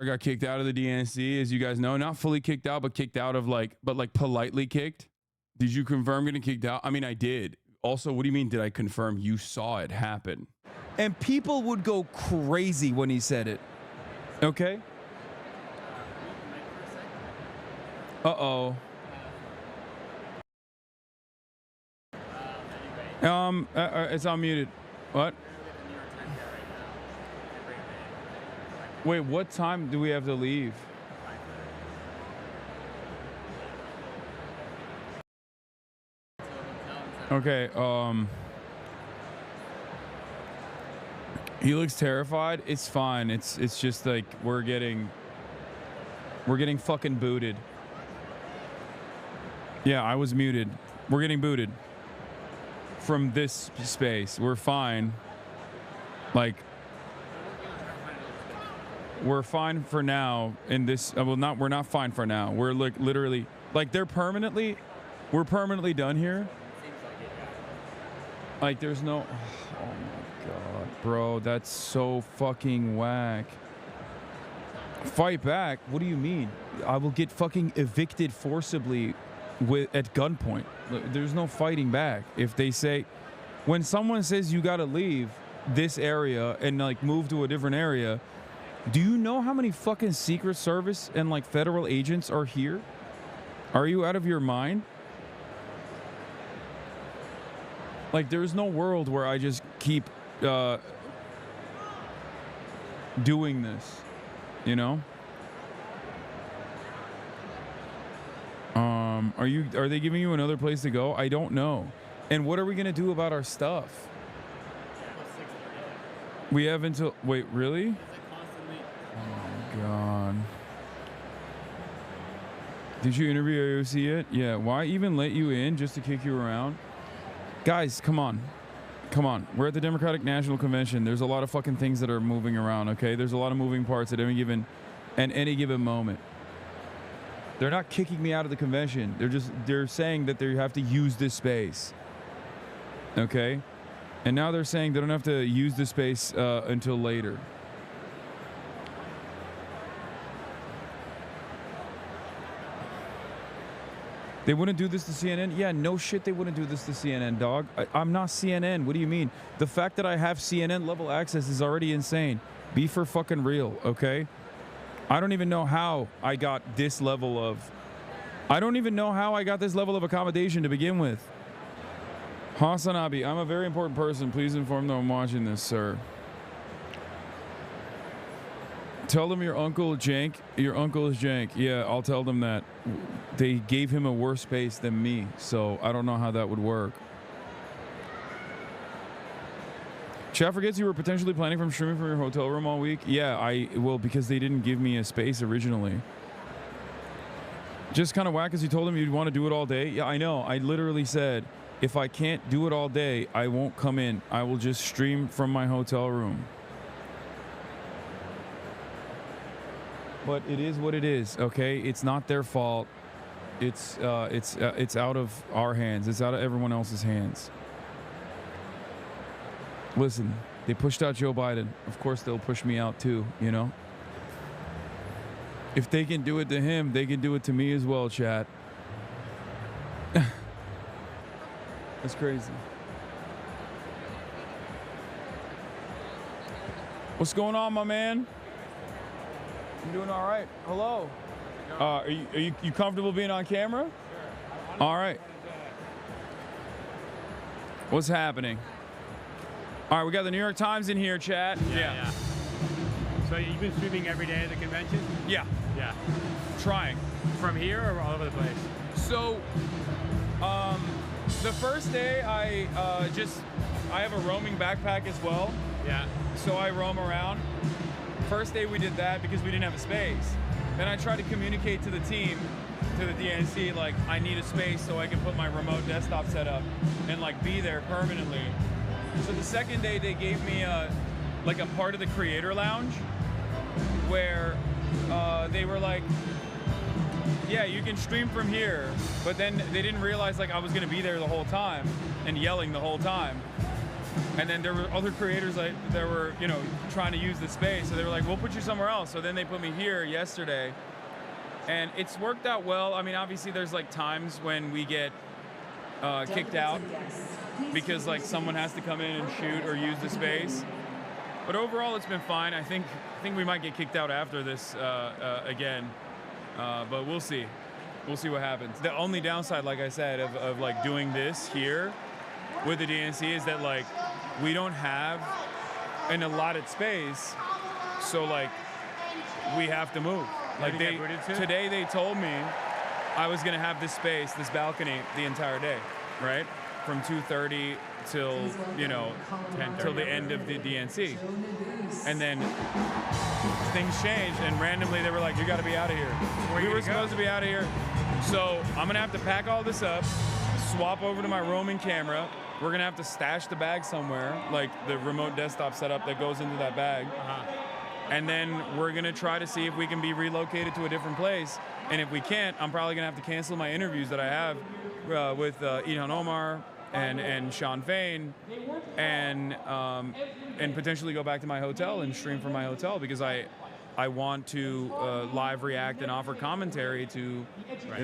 I got kicked out of the DNC, as you guys know. Not fully kicked out, but kicked out of but politely kicked. Did you confirm getting kicked out? I mean, I did. Also, what do you mean, did I confirm? You saw it happen. And people would go crazy when he said it. Okay? Uh-oh. It's unmuted. What? Wait, what time do we have to leave? Okay, he looks terrified. It's fine. It's just like we're getting fucking booted. Yeah, I was muted. We're getting booted from this space. We're fine. Like, we're fine for now in this. We're not fine for now. We're like literally, like we're permanently done here. Like there's no, oh my God, bro, that's so fucking whack. Fight back? What do you mean? I will get fucking evicted forcibly at gunpoint. There's no fighting back. If they say, when someone says you gotta leave this area and like move to a different area, do you know how many fucking Secret Service and like federal agents are here? Are you out of your mind? Like, there's no world where I just keep doing this, you know? Are they giving you another place to go? I don't know. And what are we gonna do about our stuff? We have until, wait, really? Oh my God. Did you interview AOC yet? Yeah, why even let you in just to kick you around? Guys, come on. Come on. We're at the Democratic National Convention. There's a lot of fucking things that are moving around, okay? There's a lot of moving parts at any given moment. They're not kicking me out of the convention. They're saying that they have to use this space. Okay? And now they're saying they don't have to use this space until later. They wouldn't do this to CNN? Yeah, no shit, they wouldn't do this to CNN, dog. I'm not CNN. What do you mean? The fact that I have CNN level access is already insane. Be for fucking real, okay? I don't even know how I got this level of... accommodation to begin with. Hasanabi, I'm a very important person. Please inform them I'm watching this, sir. Tell them your uncle Jank. Your uncle is Jank. Yeah, I'll tell them that. They gave him a worse space than me, so I don't know how that would work. Chat forgets you were potentially planning from streaming from your hotel room all week. Yeah, well, because they didn't give me a space originally. Just kind of whack, as you told them you'd want to do it all day. Yeah, I know. I literally said, if I can't do it all day, I won't come in. I will just stream from my hotel room. But it is what it is, okay? It's not their fault. It's out of our hands. It's out of everyone else's hands. Listen, they pushed out Joe Biden. Of course they'll push me out too, you know? If they can do it to him, they can do it to me as well, chat. That's crazy. What's going on, my man? I'm doing all right. Hello. Are you comfortable being on camera? Sure. All right. What's happening? All right, we got the New York Times in here, chat. Yeah. So you've been streaming every day at the convention? Yeah. Yeah. Trying. From here or all over the place? So, the first day I have a roaming backpack as well. Yeah. So I roam around. First day we did that because we didn't have a space. Then I tried to communicate to the team, to the DNC, like I need a space so I can put my remote desktop set up and like be there permanently. So the second day they gave me a part of the creator lounge where they were like, yeah, you can stream from here. But then they didn't realize like I was gonna be there the whole time and yelling the whole time. And then there were other creators like that were, you know, trying to use the space. So they were like, we'll put you somewhere else. So then they put me here yesterday. And it's worked out well. I mean, obviously there's like times when we get kicked out because like someone has to come in and shoot or use the space. But overall, it's been fine. I think we might get kicked out after this again. But we'll see. We'll see what happens. The only downside, like I said, of like doing this here with the DNC is that like we don't have an allotted space, so like we have to move. Like today they told me I was gonna have this space, this balcony, the entire day, right? From 2:30 till, you know, till the end of the DNC. And then things changed, and randomly they were like, you gotta be out of here. We were supposed to be out of here. So I'm gonna have to pack all this up, swap over to my roaming camera. We're gonna have to stash the bag somewhere, like the remote desktop setup that goes into that bag. And then we're gonna try to see if we can be relocated to a different place. And if we can't, I'm probably gonna have to cancel my interviews that I have with Ilhan Omar and Sean Fain, and potentially go back to my hotel and stream from my hotel, because I want to live react and offer commentary to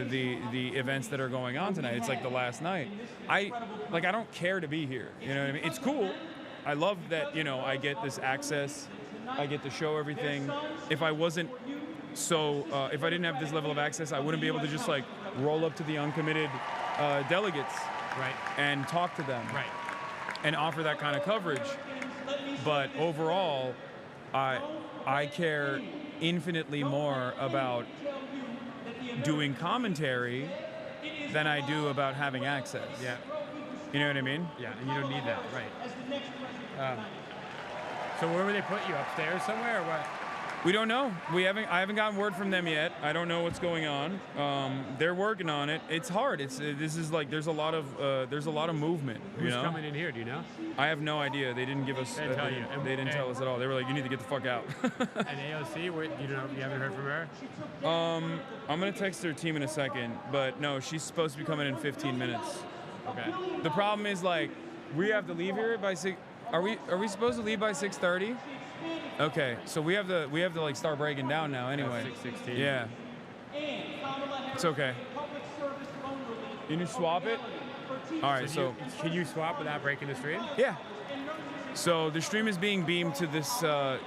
the events that are going on tonight. It's like the last night. I don't care to be here. You know what I mean? It's cool. I love that, you know, I get this access. I get to show everything. If I wasn't if I didn't have this level of access, I wouldn't be able to just like roll up to the uncommitted delegates and talk to them and offer that kind of coverage. But overall, I care infinitely more about doing commentary than I do about having access. Yeah. You know what I mean? Yeah, and you don't need that, right. So where would they put you, upstairs somewhere or what? We don't know. I haven't gotten word from them yet. I don't know what's going on. They're working on it. It's hard. This is like there's a lot of movement. Who's coming in here? Do you know? I have no idea. They didn't give us. They didn't tell you. They didn't tell us at all. They were like, you need to get the fuck out. And AOC, you haven't heard from her? I'm gonna text her team in a second, but no, she's supposed to be coming in 15 minutes. Okay. The problem is like we have to leave here by 6. Are we supposed to leave by 6:30? Okay, so we have to like start breaking down now anyway. 6:16. Yeah. It's okay. Can you swap it? All right, so can you swap without breaking the stream? yeah. So the stream is being beamed to this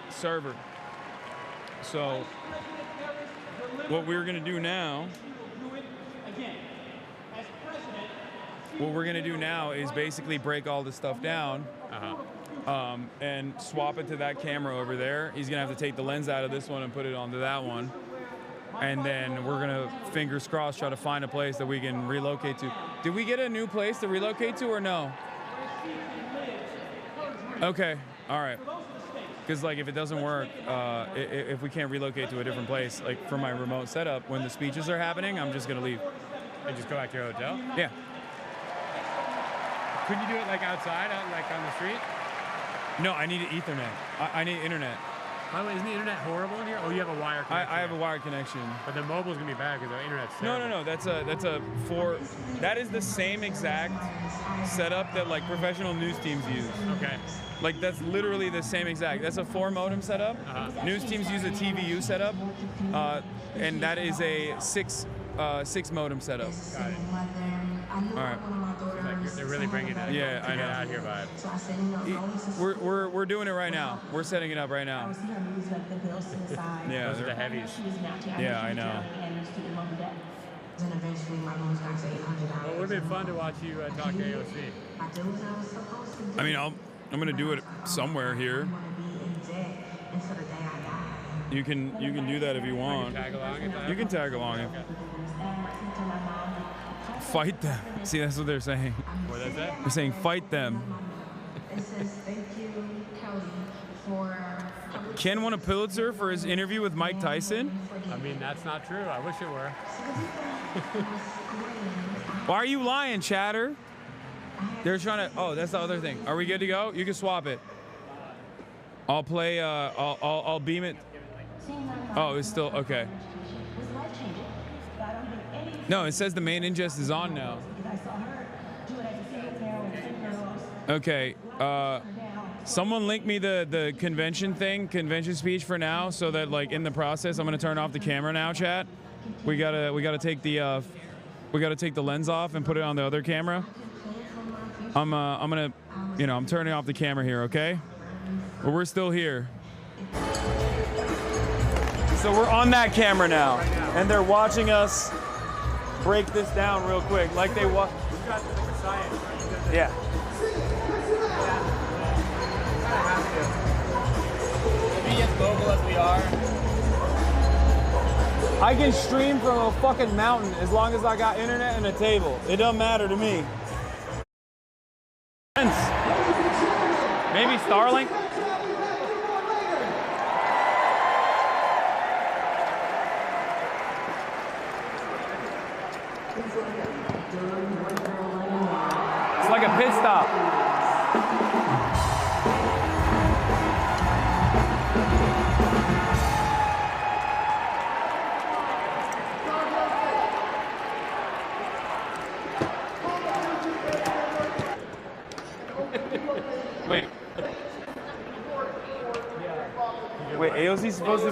server. So what we're gonna do now is basically break all this stuff down. And swap it to that camera over there. He's gonna have to take the lens out of this one and put it onto that one. And then we're gonna, fingers crossed, try to find a place that we can relocate to. Did we get a new place to relocate to or no? Okay, all right. Because like if it doesn't work, if we can't relocate to a different place, like for my remote setup, when the speeches are happening, I'm just gonna leave. And just go back to your hotel? Yeah. Couldn't you do it like outside, like on the street? No, I need Ethernet. I need internet. By the way, isn't the internet horrible in here? Oh, you have a wire connection. I have a wired connection. But the mobile's gonna be bad because the internet's terrible. No. That is the same exact setup that like professional news teams use. Okay. Like that's literally the same exact. That's a 4 modem setup. News teams use a TVU setup, and that is a 6 modem setup. Got it. All right. Like they're really bringing that. Yeah, I know. Out here vibe. We're doing it right now. We're setting it up right now. Yeah, those are the heavies. Yeah, I know. Well, it would have been fun to watch you talk to AOC. I mean, I'm gonna do it somewhere here. You can do that if you want. Tag along. You can tag along. Okay. Fight them. See, that's what they're saying. What is that? They're saying fight them. It says thank you, Kelly, for. Ken won a Pulitzer for his interview with Mike Tyson. I mean, that's not true. I wish it were. Why are you lying, chatter? They're trying to. Oh, that's the other thing. Are we good to go? You can swap it. I'll play. I'll beam it. Oh, it's still okay. No, it says the main ingest is on now. Okay. Someone link me the convention speech for now, so that like in the process, I'm gonna turn off the camera now, chat. We gotta take the lens off and put it on the other camera. I'm gonna, I'm turning off the camera here, okay? But we're still here. So we're on that camera now, and they're watching us break this down real quick, like they watch. Yeah. Be as mobile as we are. I can stream from a fucking mountain as long as I got internet and a table. It doesn't matter to me. Maybe Starlink? It's like a pit stop. Wait, AOC's supposed to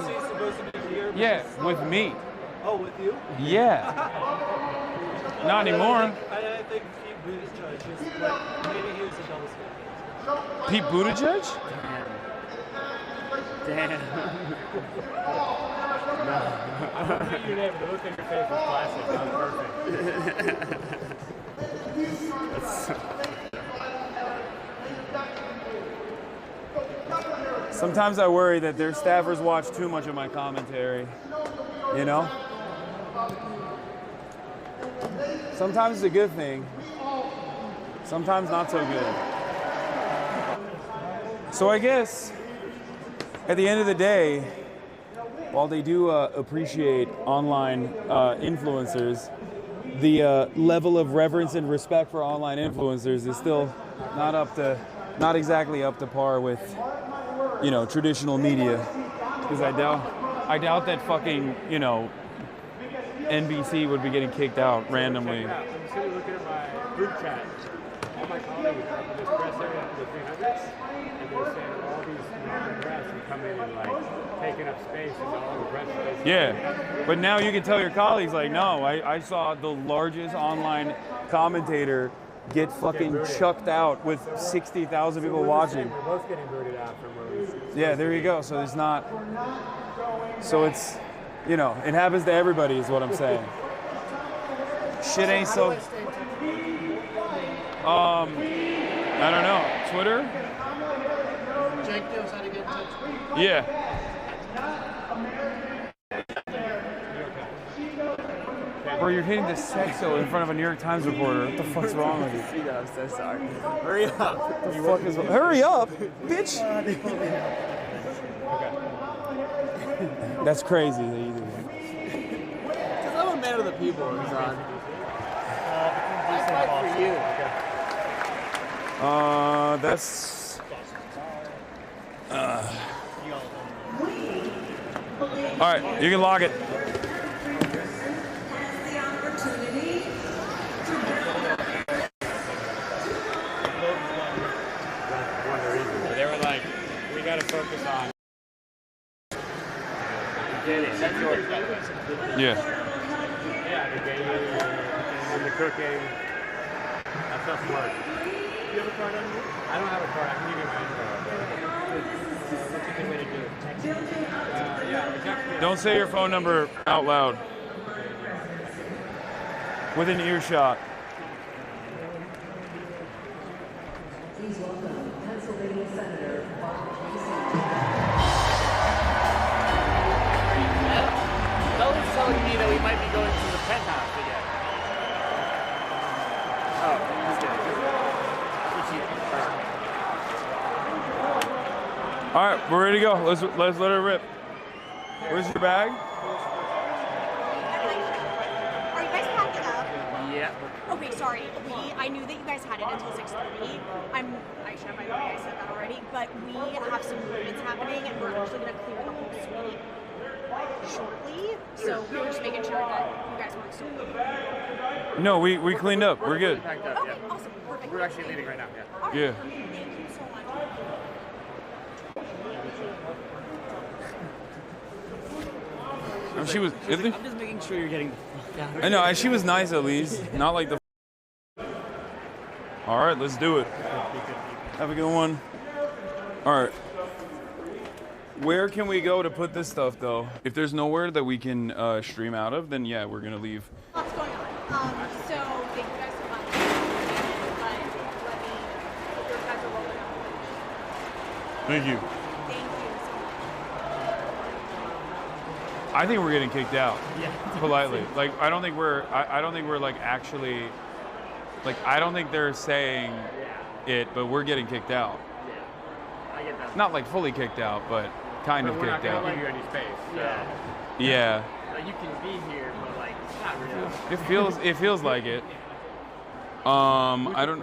be here? Yeah, with me. Oh, with you? Yeah. Not anymore. I think Pete Buttigieg is like, maybe he was a double standard. Pete Buttigieg? Damn. No. I don't think your name, but the look on your face was classic. That was perfect. Sometimes I worry that their staffers watch too much of my commentary, you know? Sometimes it's a good thing, sometimes not so good. So I guess, at the end of the day, while they do appreciate online influencers, the level of reverence and respect for online influencers is still not exactly up to par with, traditional media. Because I doubt that fucking, NBC would be getting kicked out randomly. I'm sitting looking at my group chat. All my colleagues are in this press area up to the 300s, and they're saying all these non-press are coming and like taking up space in all the press space. Yeah, but now you can tell your colleagues, like, no, I saw the largest online commentator get fucking chucked out with 60,000 people watching. We're both getting booted out from where we sit. Yeah, there you go. So it's not. So it's, it happens to everybody, is what I'm saying. Shit ain't so. I don't know. Twitter? Jake knows how to get in touch with you. Yeah. Bro, you're hitting the sexo in front of a New York Times reporter. What the fuck's wrong with you? I'm so sorry. Hurry up. What the fuck is? Hurry up, bitch! That's crazy that you do that. Because I'm a man of the people, Hasan. I fight for you. That's. All right, you can log it. They were like, we got to focus on. That's yours, by the way. Yeah. Yeah, the gaming and the cooking. That stuff's work. Do you have a card on you? I don't have a card. I can give you my info. What's a good way to do it? Yeah, Don't say your phone number out loud. Within earshot. Please welcome Pennsylvania Senator Bob Casey. Kelly's telling me that we might be going to the penthouse again. Oh, he's kidding. All right, we're ready to go. Let's let her rip. Where's your bag? Are you guys packing up? Yeah. Okay, sorry. I knew that you guys had it until 6:30. I should have my mind, I said that already. But we have some movements happening, and we're actually going to clear the whole suite shortly. So we were just making sure that you guys weren't still moving. No, we cleaned up. We're good. Okay, awesome. Perfect. We're actually leaving right now. Yeah. Yeah. Thank you so much. She was. I'm just making sure you're getting the fuck out. I know. She was nice at least. Not like the. All right, let's do it. Have a good one. All right. Where can we go to put this stuff though? If there's nowhere that we can stream out of, then yeah, we're gonna leave. Lots going on. So thank you guys so much. But let me. Your guys are rolling out. Thank you. Thank you so much. I think we're getting kicked out. Yeah. Politely. Like I don't think we're like actually like I don't think they're saying it, but we're getting kicked out. I get that. Not like fully kicked out, but kind of We're not kicked gonna out. give you any space. So. Yeah. Like, you can be here, but like it's not real. It feels like it. I don't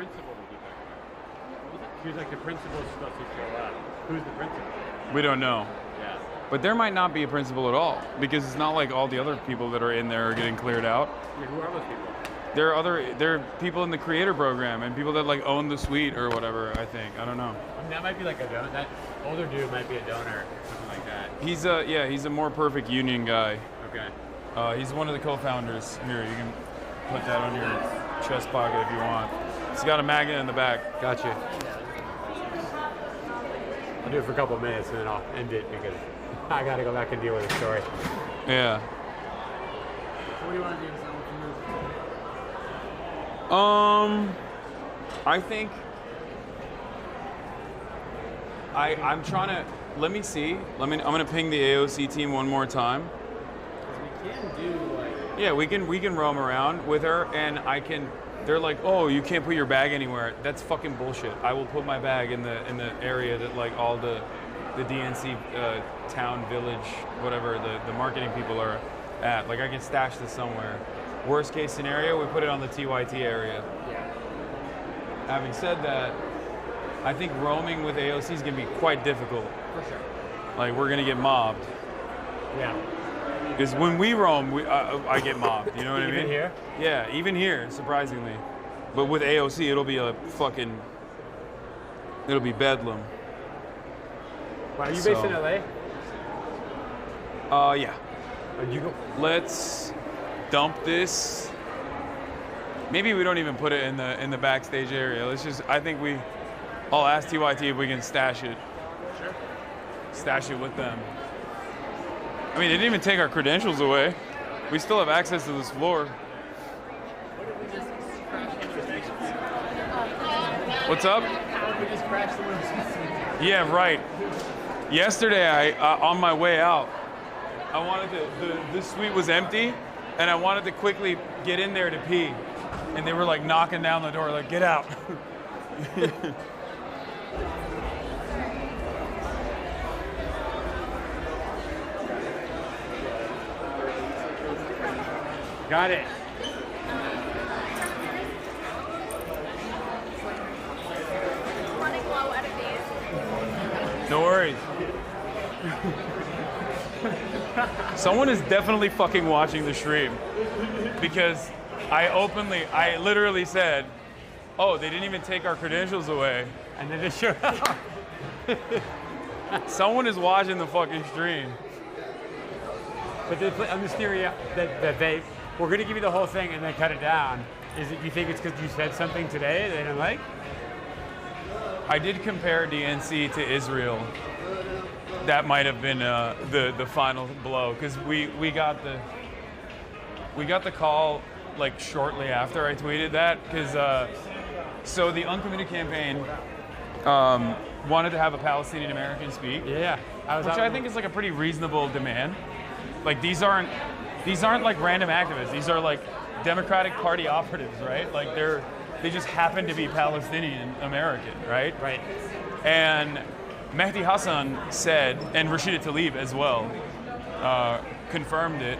Who's like the principal's supposed to show up? Who's the principal? we don't know. Yeah. But there might not be a principal at all because it's not like all the other people that are in there are getting cleared out. Yeah, who are those people? There are people in the creator program and people that like own the suite or whatever, I think. I don't know. I mean, that might be like a donor. That older dude might be a donor, something like that. He's a more perfect union guy. Okay. He's one of the co-founders. Here, you can put that on your chest pocket if you want. It's got a magnet in the back. Gotcha. I'll do it for a couple of minutes and then I'll end it because I gotta go back and deal with the story. Yeah. What do you want to do? I think I'm trying to let me see. I'm gonna ping the AOC team one more time. We can do like. Yeah, we can roam around with her, and they're like, oh, you can't put your bag anywhere. That's fucking bullshit. I will put my bag in the area that like all the DNC town, village, whatever the marketing people are at. Like I can stash this somewhere. Worst case scenario, we put it on the TYT area. Yeah. Having said that, I think roaming with AOC is gonna be quite difficult. For sure. Like we're gonna get mobbed. Yeah. Because when we roam, I get mobbed. You know what I mean? Even here? Yeah, even here, surprisingly. But with AOC, it'll be it'll be bedlam. Wow, are you So- based in LA? Yeah. You go. Let's dump this. Maybe we don't even put it in the backstage area. I'll ask TYT if we can stash it. Sure. Stash it with them. I mean, they didn't even take our credentials away. We still have access to this floor. What's up? We just crashed the windows. Yeah, right. Yesterday, on my way out, I wanted the suite was empty, and I wanted to quickly get in there to pee, and they were like knocking down the door, like, get out. Got it. Running low out of these. No worries. Someone is definitely fucking watching the stream because I literally said, oh, they didn't even take our credentials away. And then just showed up. Someone is watching the fucking stream. But on this theory that we're going to give you the whole thing and then cut it down. You think it's because you said something today they didn't like? I did compare DNC to Israel. That might have been the final blow because we got the call like shortly after I tweeted that because so the Uncommitted campaign wanted to have a Palestinian American speak. Yeah. Which I think is like a pretty reasonable demand. Like these aren't like random activists. These are like Democratic Party operatives, right? Like they just happen to be Palestinian American, right? Right. And Mehdi Hassan said, and Rashida Tlaib as well, confirmed it,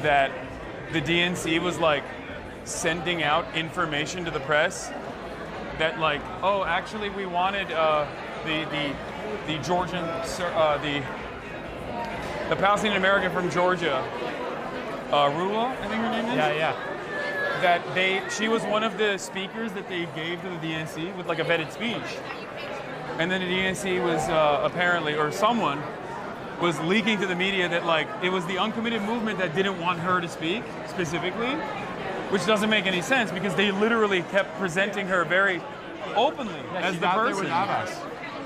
that the DNC was like sending out information to the press that like, oh, actually we wanted the Georgian, the Palestinian American from Georgia, Rula, I think her name is? Yeah. that she was one of the speakers that they gave to the DNC with like a vetted speech. And then the DNC was apparently, or someone was leaking to the media that like it was the uncommitted movement that didn't want her to speak specifically, which doesn't make any sense because they literally kept presenting her very openly as the person.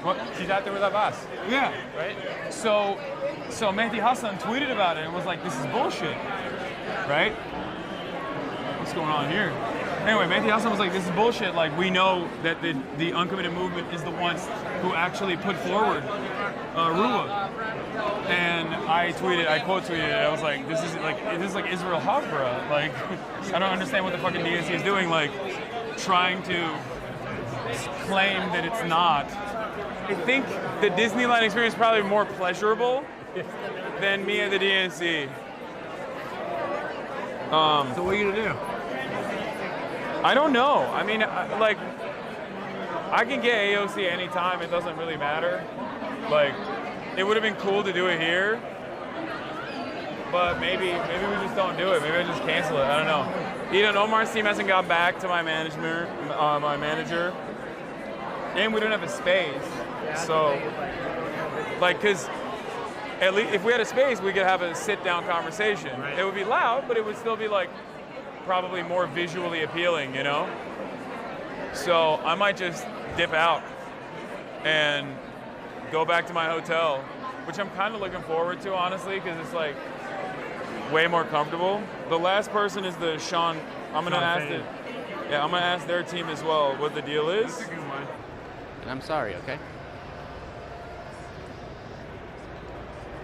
What? She's out there with Abbas. Yeah. Right? So Mehdi Hassan tweeted about it and was like, this is bullshit. Right? What's going on here? Anyway, Mehdi Hassan was like, this is bullshit. Like, we know that the uncommitted movement is the ones who actually put forward Ruwa. And I quote tweeted it. I was like, this is like Israel Havra. Like, I don't understand what the fucking DNC is doing. Like, trying to claim that it's not. I think the Disneyland experience is probably more pleasurable than me at the DNC. So what are you gonna do? I don't know. I mean, I can get AOC anytime. It doesn't really matter. Like, it would have been cool to do it here, but maybe we just don't do it. Maybe I just cancel it. I don't know. Eden Omar's team hasn't got back to my manager, and we don't have a space. So, like, because at least if we had a space, we could have a sit-down conversation. Right. It would be loud, but it would still be like probably more visually appealing, you know? So I might just dip out and go back to my hotel, which I'm kind of looking forward to, honestly, because it's like way more comfortable. The last person is the Sean. I'm gonna ask their team as well what the deal is. And I'm sorry, okay?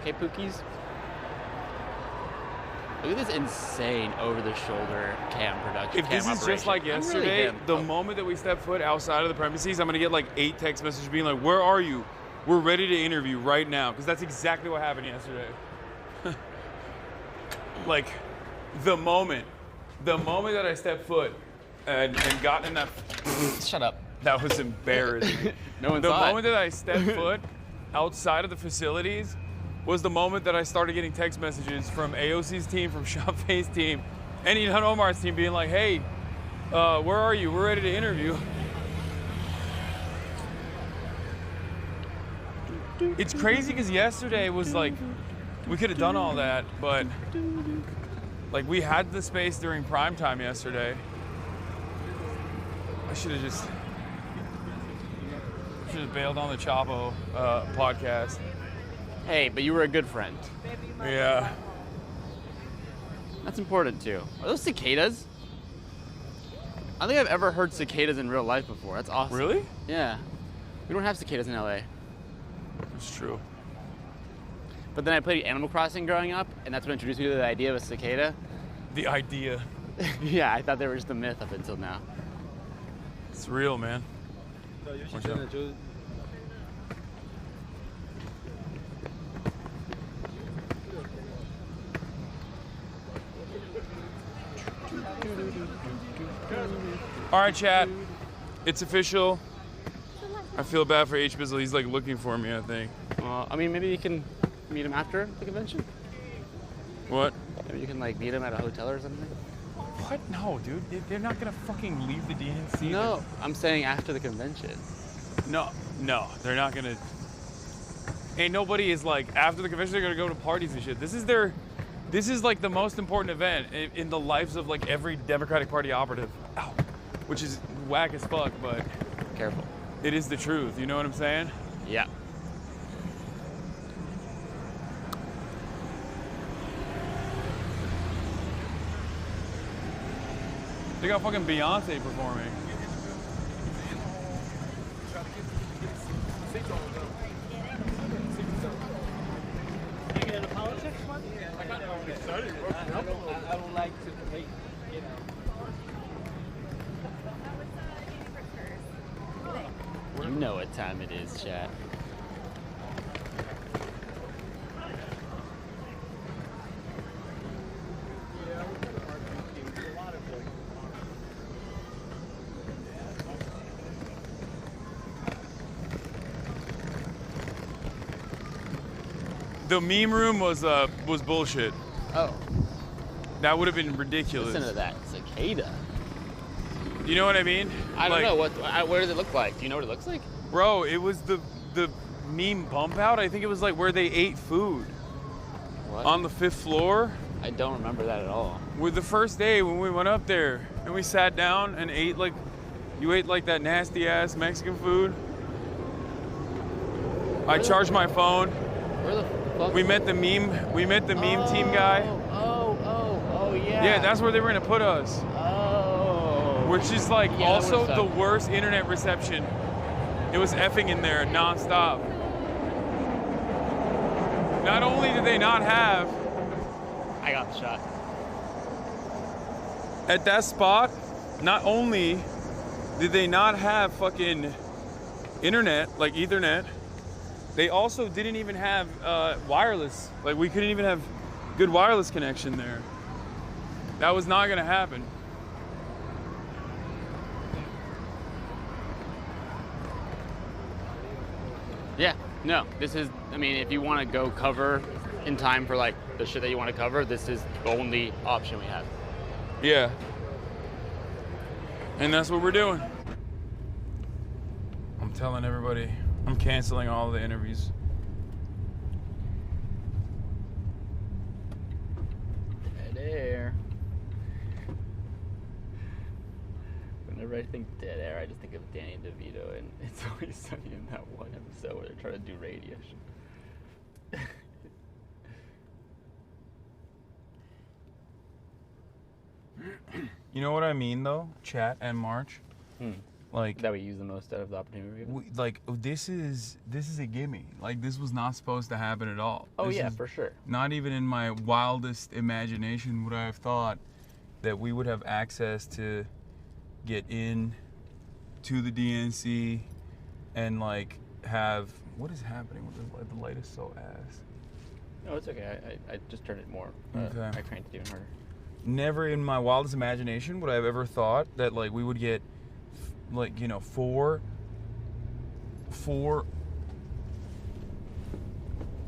Okay, Pookies? Look at this insane over-the-shoulder cam production. If this is just like yesterday, the moment that we step foot outside of the premises, I'm gonna get like 8 text messages being like, "Where are you? We're ready to interview right now." Because that's exactly what happened yesterday. Like, the moment that I stepped foot and got in that. Shut up. That was embarrassing. No one The saw moment it. that I stepped foot outside of the facilities was the moment that I started getting text messages from AOC's team, from Shopface's team, and Ilhan Omar's team being like, "Hey, where are you? We're ready to interview." It's crazy because yesterday was like, we could have done all that, but like we had the space during prime time yesterday. I should have just bailed on the Chapo podcast. Hey, but you were a good friend. Yeah. That's important too. Are those cicadas? I don't think I've ever heard cicadas in real life before. That's awesome. Really? Yeah. We don't have cicadas in LA. That's true. But then I played Animal Crossing growing up, and that's what introduced me to the idea of a cicada. The idea. Yeah, I thought they were just a myth up until now. It's real, man. Watch out. All right, chat. It's official. I feel bad for H. Bizzle. He's like looking for me, I think. I mean, maybe you can meet him after the convention. What? Maybe you can like meet him at a hotel or something. What? No, dude. They're not gonna fucking leave the DNC. No, I'm saying after the convention. No, they're not gonna. Ain't nobody is like after the convention. They're gonna go to parties and shit. This is like the most important event in the lives of like every Democratic Party operative. Ow. Which is whack as fuck, but Careful. it is the truth. You know what I'm saying? Yeah. They got fucking Beyonce performing. I don't like to make, you know. You know what time it is, chat. The meme room was bullshit. Oh. That would have been ridiculous. Listen to that cicada. You know what I mean? I don't know. What does it look like? Do you know what it looks like? Bro, it was the meme bump out. I think it was like where they ate food. What? On the 5th floor. I don't remember that at all. With the first day when we went up there and we sat down and ate like, you ate like that nasty ass Mexican food. I charged my phone. Where the fuck? We met the meme team guy. Oh, yeah. Yeah, that's where they were gonna put us. Oh. Which is like Yeah, also that the would've worst internet reception. It was effing in there nonstop. Not only did they not have, I got the shot. at that spot, not only did they not have fucking internet, like Ethernet, they also didn't even have wireless. Like we couldn't even have good wireless connection there. That was not gonna happen. Yeah, no, this is, I mean, if you want to go cover in time for like the shit that you want to cover, this is the only option we have. Yeah. And that's what we're doing. I'm telling everybody, I'm canceling all the interviews. Dead air. Whenever I think dead air, I just think of Danny DeVito and It's Always Sunny in that one episode where they're trying to do radio show. You know what I mean, though? Chat and March. Like that we use the most out of the opportunity. this is a gimme. Like this was not supposed to happen at all. Oh This yeah, is for sure. Not even in my wildest imagination would I have thought that we would have access to get in to the DNC and like have what is happening with the light? The light is so ass. No, it's okay. I just turned it more. Okay. I cranked it even harder. Never in my wildest imagination would I have ever thought that like we would get like, you know, four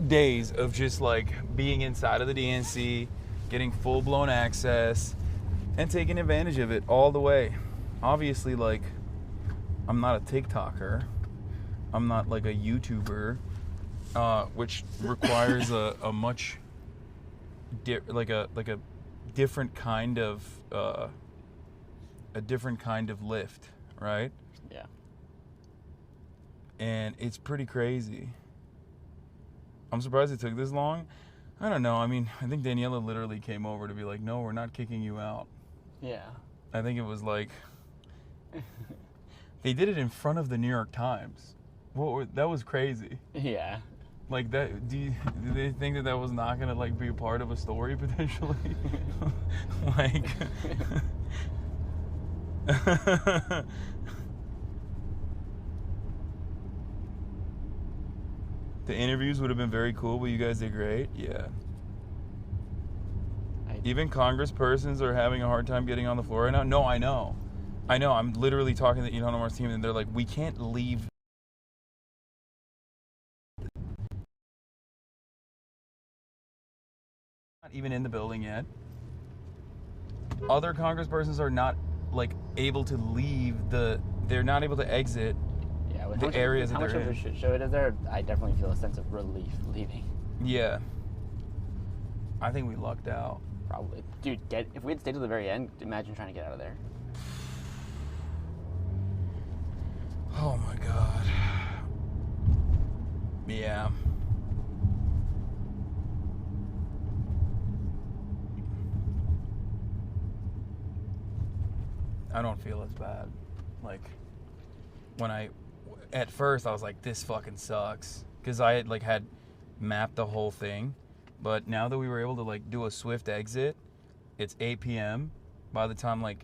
days of just like being inside of the DNC, getting full-blown access and taking advantage of it all the way. Obviously, like, I'm not a TikToker. I'm not like a YouTuber, which requires a much like a different kind of lift, right? Yeah. And it's pretty crazy. I'm surprised it took this long. I don't know. I mean, I think Daniela literally came over to be like, no, we're not kicking you out. Yeah. I think it was like, they did it in front of the New York Times. That was crazy. Yeah. Like that, do they think that was not gonna like be a part of a story potentially? Like, the interviews would have been very cool, but you guys did great. Yeah. Even congresspersons are having a hard time getting on the floor right now. No, I know. I'm literally talking to Ilhan Omar's team, and they're like, we can't leave. Not even in the building yet. Other congresspersons are not like able to leave they're not able to exit the areas that they're in. How much of a shit show it is there? I definitely feel a sense of relief leaving. Yeah. I think we lucked out. Probably. Dude, if we had stayed to the very end, imagine trying to get out of there. Oh my God. Yeah. I don't feel as bad. Like, at first I was like, this fucking sucks. Because I had mapped the whole thing. But now that we were able to like do a swift exit, it's 8 p.m. By the time by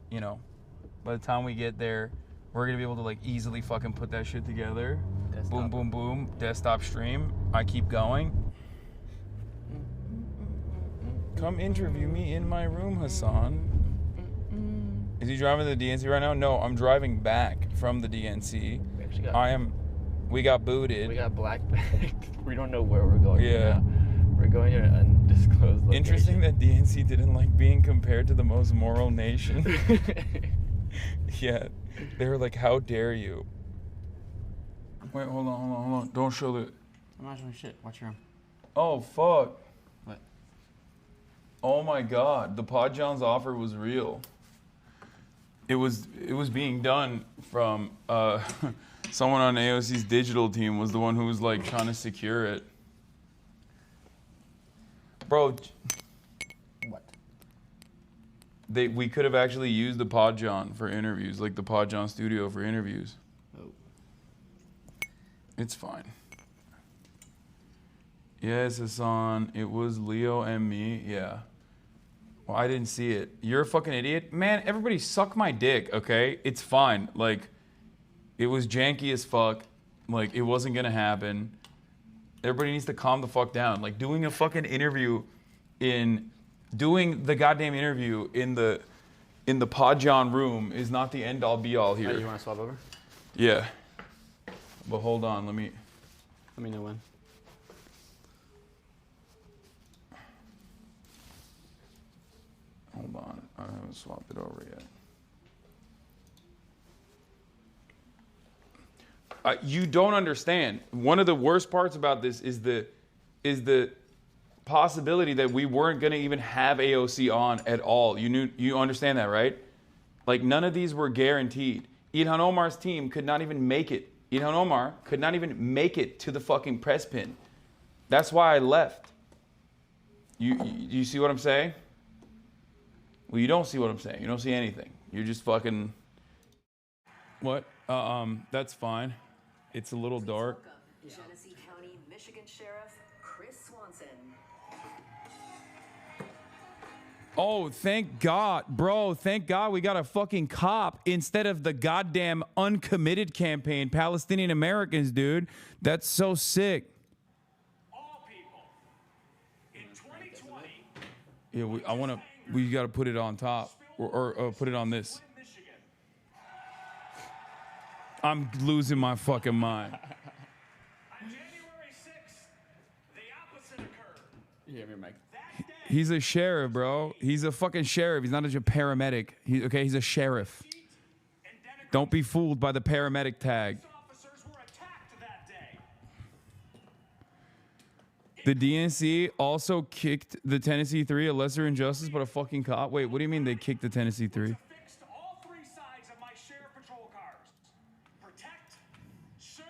the time we get there, we're gonna be able to like easily fucking put that shit together. Desktop. Boom, boom, boom. Desktop stream. I keep going. Come interview me in my room, Hasan. Is he driving to the DNC right now? No, I'm driving back from the DNC. We We got booted. We got black bagged. We don't know where we're going. Yeah. Right now. We're going to an undisclosed location. Interesting that DNC didn't like being compared to the most moral nation. Yeah, they were like, "How dare you?" Wait, hold on. Don't show the. I'm not showing shit. Watch your arm. Oh fuck! What? Oh my god, the Pod John's offer was real. It was being done from someone on AOC's digital team was the one who was like trying to secure it. Bro, What? we could have actually used the Pod John for interviews, like the Pod John studio for interviews. Oh. It's fine. Yes, Hasan. It was Leo and me. Yeah. Well, I didn't see it. You're a fucking idiot. Man, everybody suck my dick, okay? It's fine. Like, it was janky as fuck. Like, it wasn't gonna happen. Everybody needs to calm the fuck down. Like, doing the goddamn interview in the Pod John room is not the end all be all here. You want to swap over? Yeah. But hold on, let me know when. Hold on. I haven't swapped it over yet. You don't understand. One of the worst parts about this is the possibility that we weren't going to even have AOC on at all. You understand that, right? Like, none of these were guaranteed. Ilhan Omar's team could not even make it. Ilhan Omar could not even make it to the fucking press pin. That's why I left. You see what I'm saying? Well, you don't see what I'm saying. You don't see anything. You're just fucking... What? That's fine. It's a little dark. Genesee County, Michigan Sheriff Chris Swanson. Oh, thank God. Bro, thank God we got a fucking cop instead of the goddamn uncommitted campaign, Palestinian Americans, dude. That's so sick. All people in 2020. Yeah, we got to put it on top or put it on this. I'm losing my fucking mind. On January 6th, the opposite occurred. You hear me, Mike? That day, He's a sheriff, bro. He's a fucking sheriff. He's not a paramedic. He's a sheriff. Don't be fooled by the paramedic tag. officers were attacked that day. The DNC also kicked the Tennessee 3, a lesser injustice, but a fucking cop. Wait, what do you mean they kicked the Tennessee 3? Fixed all three sides of my sheriff patrol cars. Protect, serve,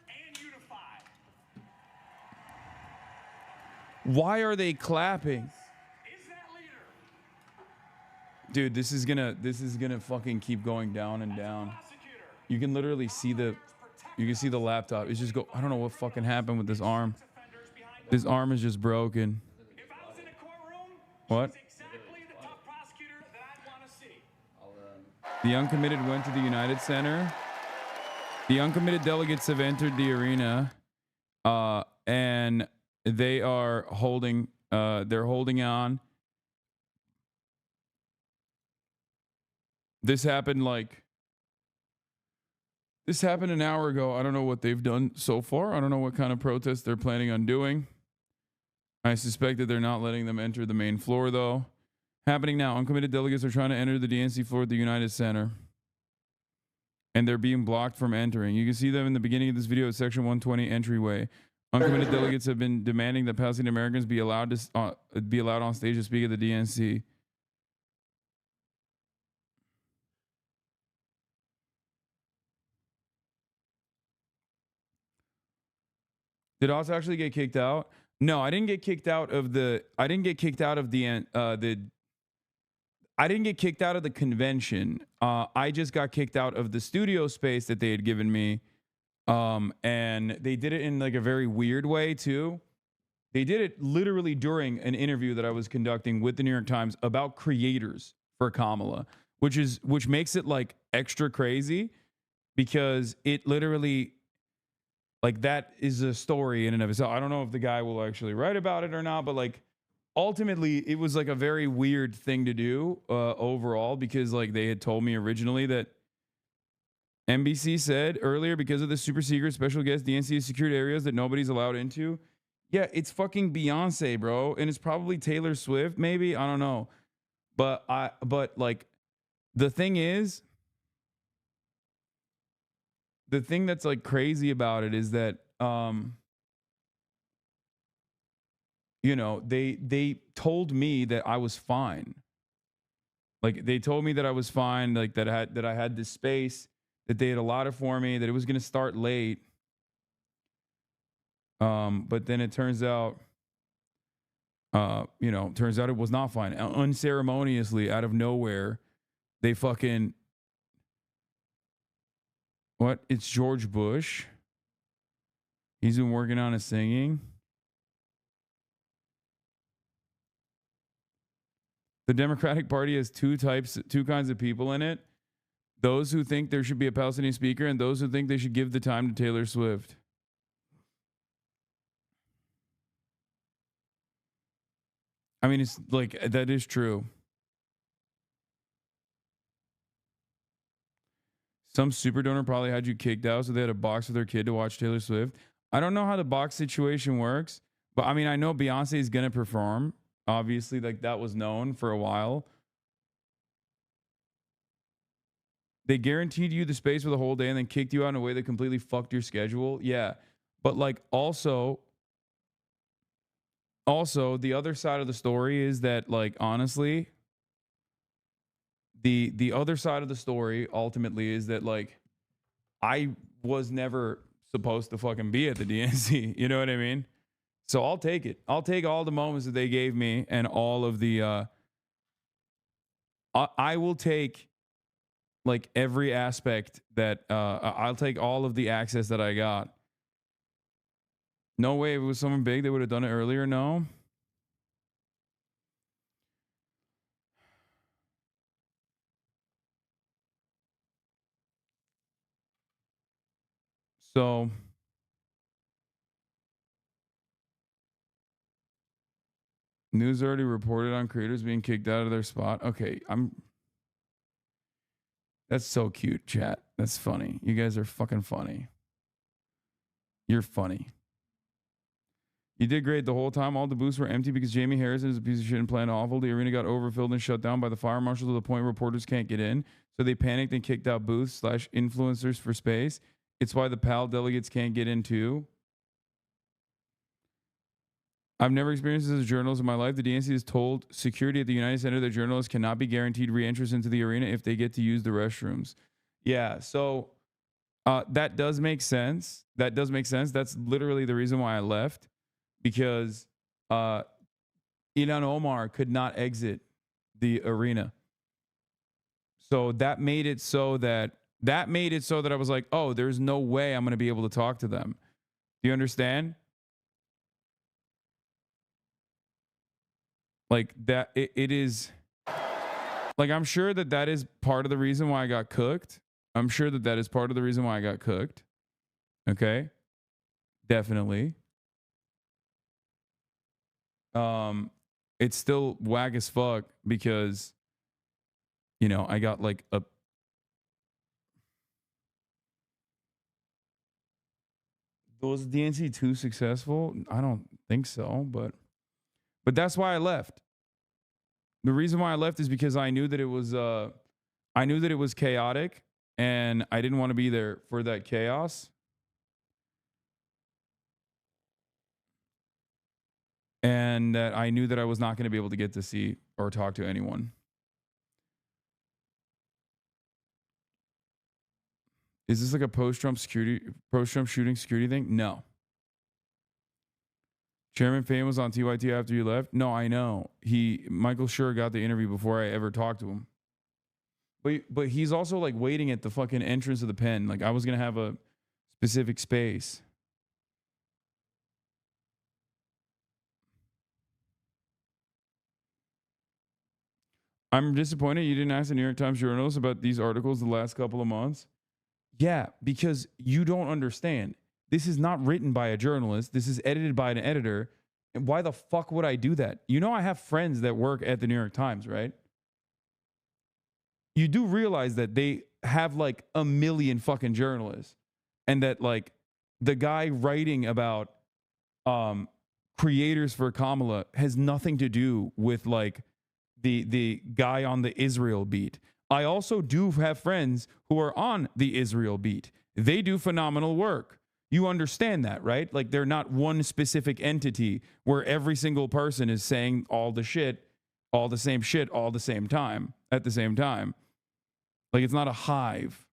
and unify. Why are they clapping? Is that leader? Dude, this is gonna fucking keep going down and down. Prosecutor. You can literally see the laptop. It's just go. I don't know what fucking happened with this arm. Offenders behind This arm is just broken. If I was in a courtroom, What? she's exactly the tough prosecutor that I'd want to see. The uncommitted went to the United Center. The uncommitted delegates have entered the arena, and they are holding. They're holding on. This happened an hour ago. I don't know what they've done so far. I don't know what kind of protest they're planning on doing. I suspect that they're not letting them enter the main floor, though. Happening now. Uncommitted delegates are trying to enter the DNC floor at the United Center. And they're being blocked from entering. You can see them in the beginning of this video at Section 120 entryway. Uncommitted delegates have been demanding that Palestinian Americans be allowed on stage to speak at the DNC. Did Oz actually get kicked out? No, I didn't get kicked out of the. I didn't get kicked out of the convention. I just got kicked out of the studio space that they had given me, and they did it in like a very weird way too. They did it literally during an interview that I was conducting with the New York Times about creators for Kamala, which makes it like extra crazy because it literally. Like, that is a story in and of itself. I don't know if the guy will actually write about it or not, but like, ultimately, it was like a very weird thing to do overall because like they had told me originally that NBC said earlier because of the super secret special guest DNC secured areas that nobody's allowed into. Yeah, it's fucking Beyonce, bro, and it's probably Taylor Swift, maybe, I don't know. But like the thing that's like crazy about it is that you know, they told me that I was fine. Like they told me that I was fine, like that I had this space, that they had allotted for me, that it was going to start late. But then it turns out turns out it was not fine. Unceremoniously, out of nowhere, they fucking what? It's George Bush. He's been working on his singing. The Democratic Party has two kinds of people in it. Those who think there should be a Palestinian speaker and those who think they should give the time to Taylor Swift. I mean, it's like, that is true. Some super donor probably had you kicked out, so they had a box with their kid to watch Taylor Swift. I don't know how the box situation works, but I mean, I know Beyonce is going to perform. Obviously, like that was known for a while. They guaranteed you the space for the whole day and then kicked you out in a way that completely fucked your schedule. Yeah. But like also the other side of the story is that, like, honestly, the other side of the story ultimately is that, like, I was never supposed to fucking be at the DNC. You know what I mean? So I'll take it. I'll take all the moments that they gave me and all of the I will take like every aspect that I'll take all of the access that I got. No way, if it was someone big, they would have done it earlier. No. So news already reported on creators being kicked out of their spot. Okay, that's so cute, chat. That's funny. You guys are fucking funny. You're funny. You did great the whole time. All the booths were empty because Jamie Harrison is a piece of shit and planned awful. The arena got overfilled and shut down by the fire marshal to the point reporters can't get in. So they panicked and kicked out booths / influencers for space. It's why the PAL delegates can't get in too. I've never experienced this as a journalist in my life. The DNC has told security at the United Center that journalists cannot be guaranteed re-entrance into the arena if they get to use the restrooms. Yeah, so that does make sense. That's literally the reason why I left, because Ilhan Omar could not exit the arena. So that made it so that I was like, oh, there's no way I'm going to be able to talk to them. Do you understand? Like that, it is like, I'm sure that is part of the reason why I got cooked. Okay. Definitely. It's still whack as fuck because, you know, I got like was DNC too successful? I don't think so, but that's why I left. The reason why I left is because I knew that it was chaotic and I didn't want to be there for that chaos. And that I knew that I was not going to be able to get to see or talk to anyone. Is this like a post-Trump shooting security thing? No. Chairman Fain was on TYT after you left. No, I know. Michael Schur got the interview before I ever talked to him. But he's also like waiting at the fucking entrance of the pen. Like I was gonna have a specific space. I'm disappointed you didn't ask the New York Times journalists about these articles the last couple of months. Yeah, because you don't understand. This is not written by a journalist. This is edited by an editor. And why the fuck would I do that? You know, I have friends that work at the New York Times, right? You do realize that they have like a million fucking journalists, and that like the guy writing about creators for Kamala has nothing to do with like the guy on the Israel beat. I also do have friends who are on the Israel beat. They do phenomenal work. You understand that, right? Like they're not one specific entity where every single person is saying all the shit, all the same shit, all the same time, at the same time. Like it's not a hive.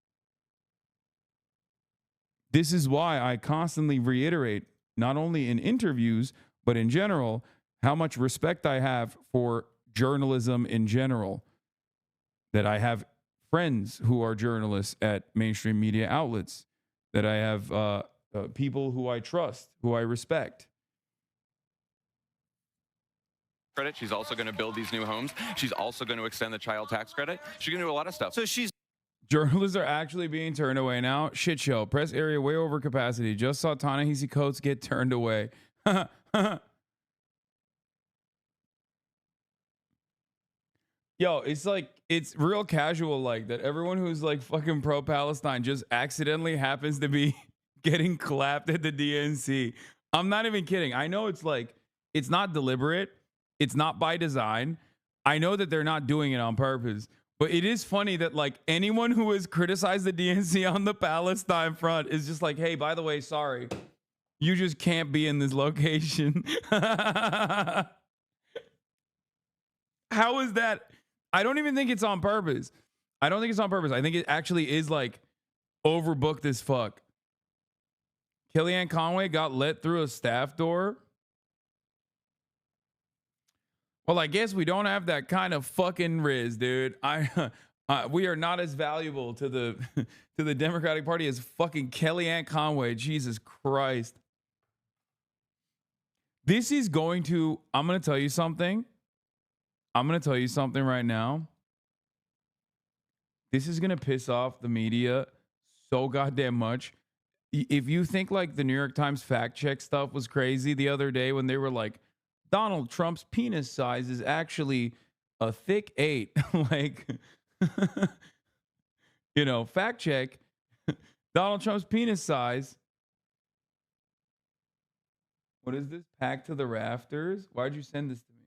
This is why I constantly reiterate, not only in interviews, but in general, how much respect I have for journalism in general. That I have friends who are journalists at mainstream media outlets. That I have people who I trust, who I respect. Credit. She's also going to build these new homes. She's also going to extend the child tax credit. She's going to do a lot of stuff. So she's Journalists are actually being turned away now. Shit show. Press area way over capacity. Just saw Ta-Nehisi Coates get turned away. Yo, it's like, it's real casual like that. Everyone who's like fucking pro-Palestine just accidentally happens to be getting clapped at the DNC. I'm not even kidding. I know it's like, it's not deliberate. It's not by design. I know that they're not doing it on purpose. But it is funny that like anyone who has criticized the DNC on the Palestine front is just like, hey, by the way, sorry. You just can't be in this location. How is that? I don't even think it's on purpose. I don't think it's on purpose. I think it actually is like overbooked as fuck. Kellyanne Conway got let through a staff door. Well, I guess we don't have that kind of fucking riz, dude. We are not as valuable to the to the Democratic Party as fucking Kellyanne Conway. Jesus Christ. This is going to, I'm going to tell you something. I'm going to tell you something right now. This is going to piss off the media so goddamn much. If you think like the New York Times fact check stuff was crazy the other day when they were like, Donald Trump's penis size is actually a thick 8. Like, you know, fact check. Donald Trump's penis size. What is this? Packed to the rafters? Why'd you send this to me?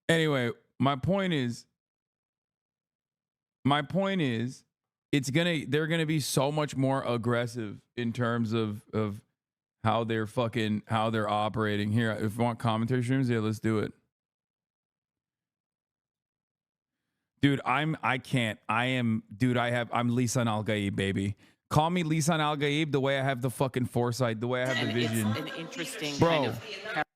Anyway, my point is, they're gonna be so much more aggressive in terms of how they're operating. Here, if you want commentary streams, yeah, let's do it. Dude, I'm Lisan Al-Gaib, baby. Call me Lisan Al-Gaib the way I have the fucking foresight, the way I have the vision. It's an interesting Bro, kind of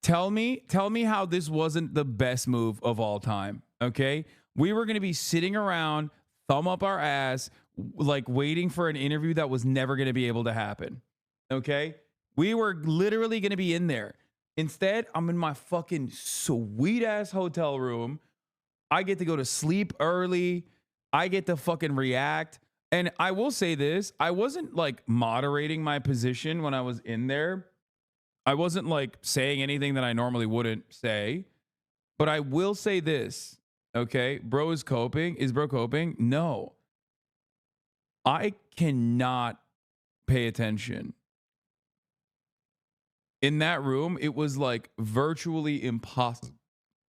tell me how this wasn't the best move of all time, okay? We were going to be sitting around, thumb up our ass, like waiting for an interview that was never going to be able to happen, okay? We were literally going to be in there. Instead, I'm in my fucking sweet-ass hotel room. I get to go to sleep early. I get to fucking react. And I will say this, I wasn't like moderating my position when I was in there. I wasn't like saying anything that I normally wouldn't say. But I will say this, okay? Bro is coping. Is bro coping? No. I cannot pay attention. In that room, it was like virtually impossible.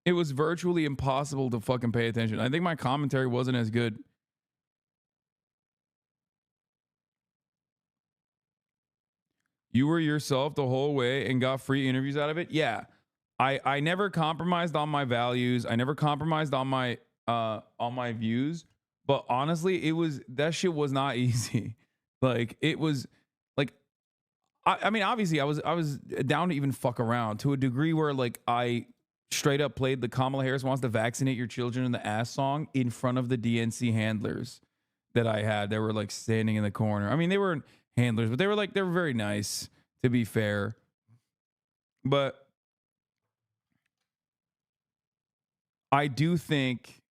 It was virtually impossible to fucking pay attention. I think my commentary wasn't as good. You were yourself the whole way and got free interviews out of it? Yeah. I never compromised on my values. I never compromised on my views. But honestly, that shit was not easy. Like it was like I mean, obviously I was down to even fuck around to a degree where like I straight up played the Kamala Harris wants to vaccinate your children in the ass song in front of the DNC handlers that I had. They were like standing in the corner. I mean, they weren't handlers, but they were very nice, to be fair. But I do think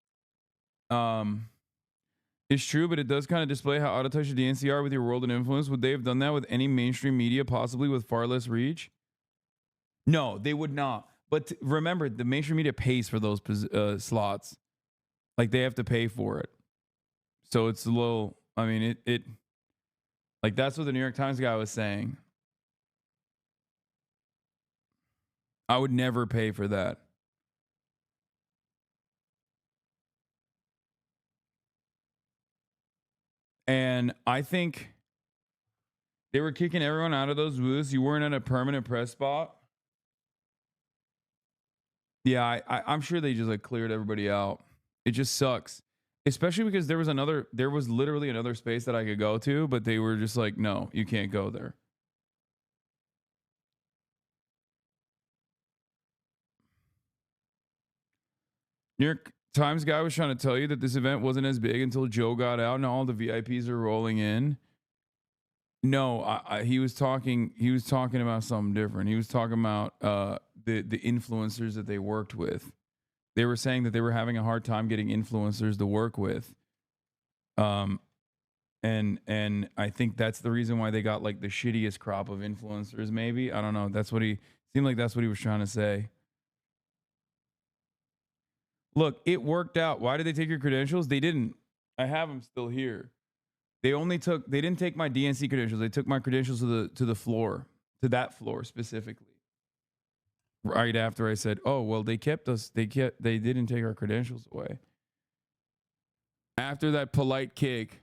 it's true, but it does kind of display how out of touch the DNC are with your world and influence. Would they have done that with any mainstream media, possibly with far less reach? No, they would not. But remember, the mainstream media pays for those slots. Like, they have to pay for it. So it's a little, I mean, it like that's what the New York Times guy was saying. I would never pay for that. And I think they were kicking everyone out of those booths. You weren't at a permanent press spot. Yeah, I'm sure they just like cleared everybody out. It just sucks. Especially because there was literally another space that I could go to, but they were just like, no, you can't go there. New York Times guy was trying to tell you that this event wasn't as big until Joe got out and all the VIPs are rolling in. No, he was talking about something different. He was talking about the influencers that they worked with. They were saying that they were having a hard time getting influencers to work with. And I think that's the reason why they got like the shittiest crop of influencers, maybe. I don't know. That's what he seemed like that's what he was trying to say. Look, it worked out. Why did they take your credentials? They didn't. I have them still here. They didn't take my DNC credentials. They took my credentials to the floor, to that floor specifically. Right after I said, "Oh, well, they didn't take our credentials away." After that polite kick,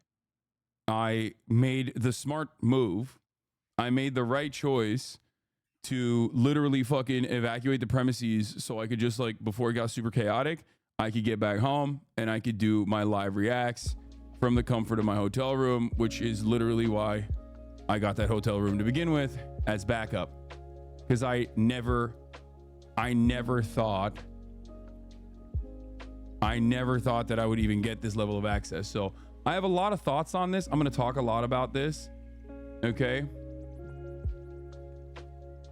I made the smart move. I made the right choice to literally fucking evacuate the premises so I could just like, before it got super chaotic, I could get back home and I could do my live reacts from the comfort of my hotel room, which is literally why I got that hotel room to begin with as backup. Because I never thought that I would even get this level of access. So I have a lot of thoughts on this. I'm going to talk a lot about this. Okay.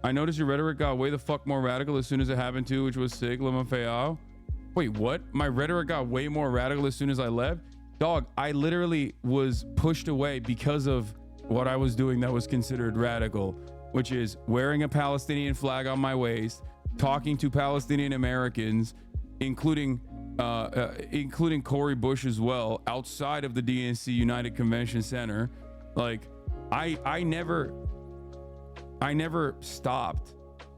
I noticed your rhetoric got way the fuck more radical as soon as it happened too, which was sick. Lemafayao. Wait, what? My rhetoric got way more radical as soon as I left? Dog, I literally was pushed away because of what I was doing that was considered radical, which is wearing a Palestinian flag on my waist, talking to Palestinian Americans, including Cori Bush as well, outside of the DNC United Convention Center. Like, I never stopped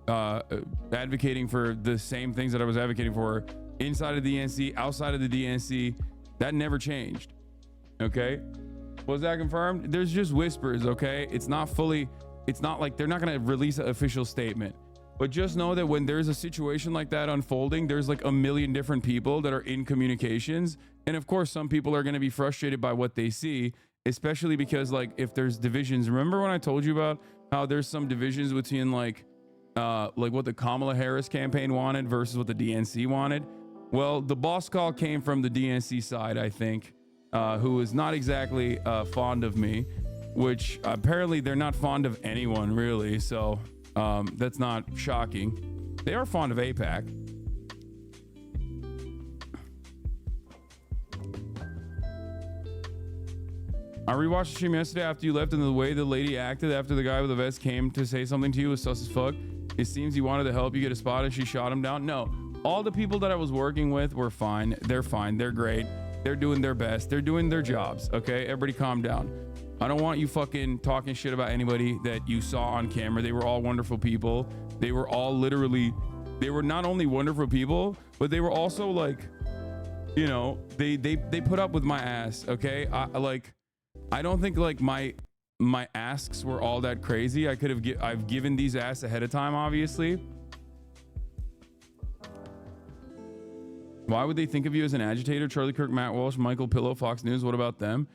advocating for the same things that I was advocating for inside of the DNC, outside of the DNC. That never changed. Okay. Was that confirmed? There's just whispers. Okay. It's not like they're not going to release an official statement, but just know that when there's a situation like that unfolding, there's like a million different people that are in communications. And of course, some people are going to be frustrated by what they see, especially because like if there's divisions, remember when I told you about how there's some divisions between like what the Kamala Harris campaign wanted versus what the DNC wanted? Well, the boss call came from the DNC side, I think, who is not exactly fond of me, which apparently they're not fond of anyone really. So that's not shocking. They are fond of AIPAC. I rewatched the stream yesterday after you left, and the way the lady acted after the guy with the vest came to say something to you was sus as fuck. It seems he wanted to help you get a spot and she shot him down. No, all the people that I was working with were fine. They're fine. They're great. They're doing their best. They're doing their jobs. Okay, everybody calm down. I don't want you fucking talking shit about anybody that you saw on camera. They were all wonderful people. They were all literally, they were not only wonderful people, but they were also like, you know, they put up with my ass. Okay, I don't think like my asks were all that crazy. I've given these asks ahead of time, obviously. Why would they think of you as an agitator? Charlie Kirk, Matt Walsh, Michael Pillow, Fox News. What about them?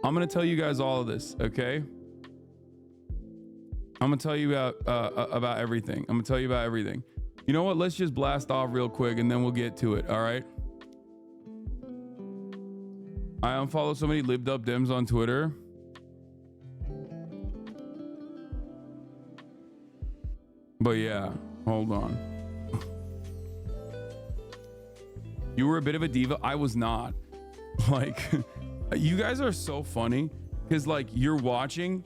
I'm gonna tell you guys all of this, okay? I'm gonna tell you about everything. I'm gonna tell you about everything. You know what? Let's just blast off real quick and then we'll get to it. All right. I unfollow so many libbed up Dems on Twitter. But yeah, hold on. You were a bit of a diva. I was not. Like, you guys are so funny because like you're watching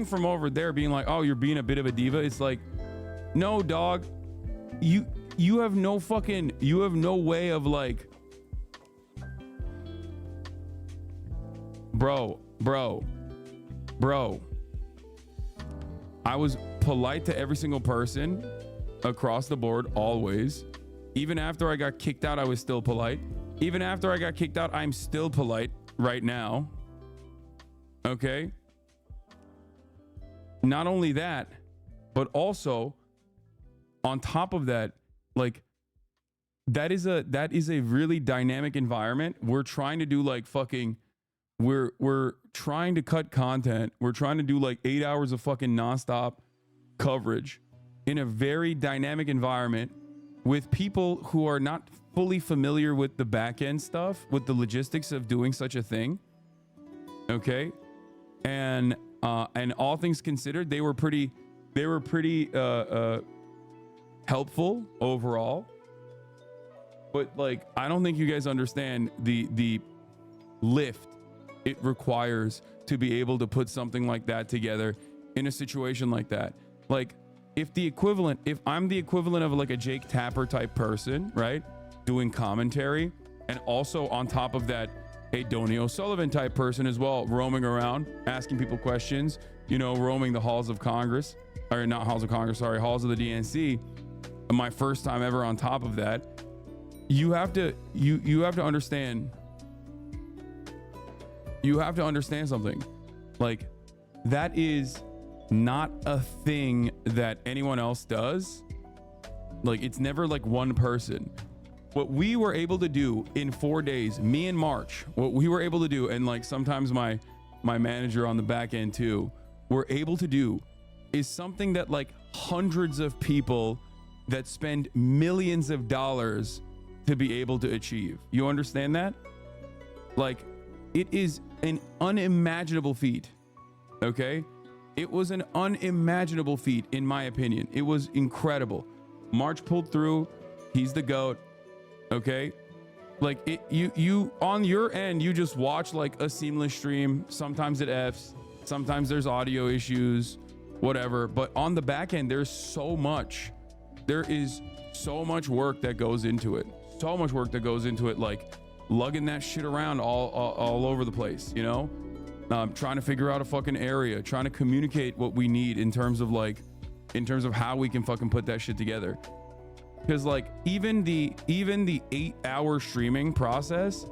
from over there being like, oh, you're being a bit of a diva. It's like, no, dog, you have no way of like, bro. I was polite to every single person across the board, always. Even after I got kicked out, I was still polite. Even after I got kicked out, I'm still polite right now. Okay? Not only that, but also on top of that, like, that is a really dynamic environment. We're trying to do like fucking, we're trying to cut content. We're trying to do like 8 hours of fucking nonstop coverage in a very dynamic environment with people who are not fully familiar with the back end stuff, with the logistics of doing such a thing. Okay. And all things considered, they were pretty helpful overall. But like, I don't think you guys understand the lift it requires to be able to put something like that together in a situation like that. Like, if I'm the equivalent of like a Jake Tapper type person, right? Doing commentary, and also on top of that, a Donnie O'Sullivan type person as well, roaming around, asking people questions, you know, roaming the halls of Congress, or not halls of Congress, sorry, halls of the DNC. My first time ever on top of that. You have to understand something. Like, that is not a thing that anyone else does. Like, it's never like one person. What we were able to do in 4 days, me and March, what we were able to do, and like sometimes my manager on the back end too, were able to do, is something that like hundreds of people that spend millions of dollars to be able to achieve. You understand that? Like, it is an unimaginable feat. Okay? It was an unimaginable feat, in my opinion. It was incredible. March pulled through. He's the GOAT. Okay? Like, you on your end, you just watch like a seamless stream. Sometimes it Fs. Sometimes there's audio issues, whatever. But on the back end, there's so much. There is so much work that goes into it. So much work that goes into it, like lugging that shit around all over the place, you know? Trying to figure out a fucking area, trying to communicate what we need in terms of how we can fucking put that shit together. Because like even the 8 hour streaming process,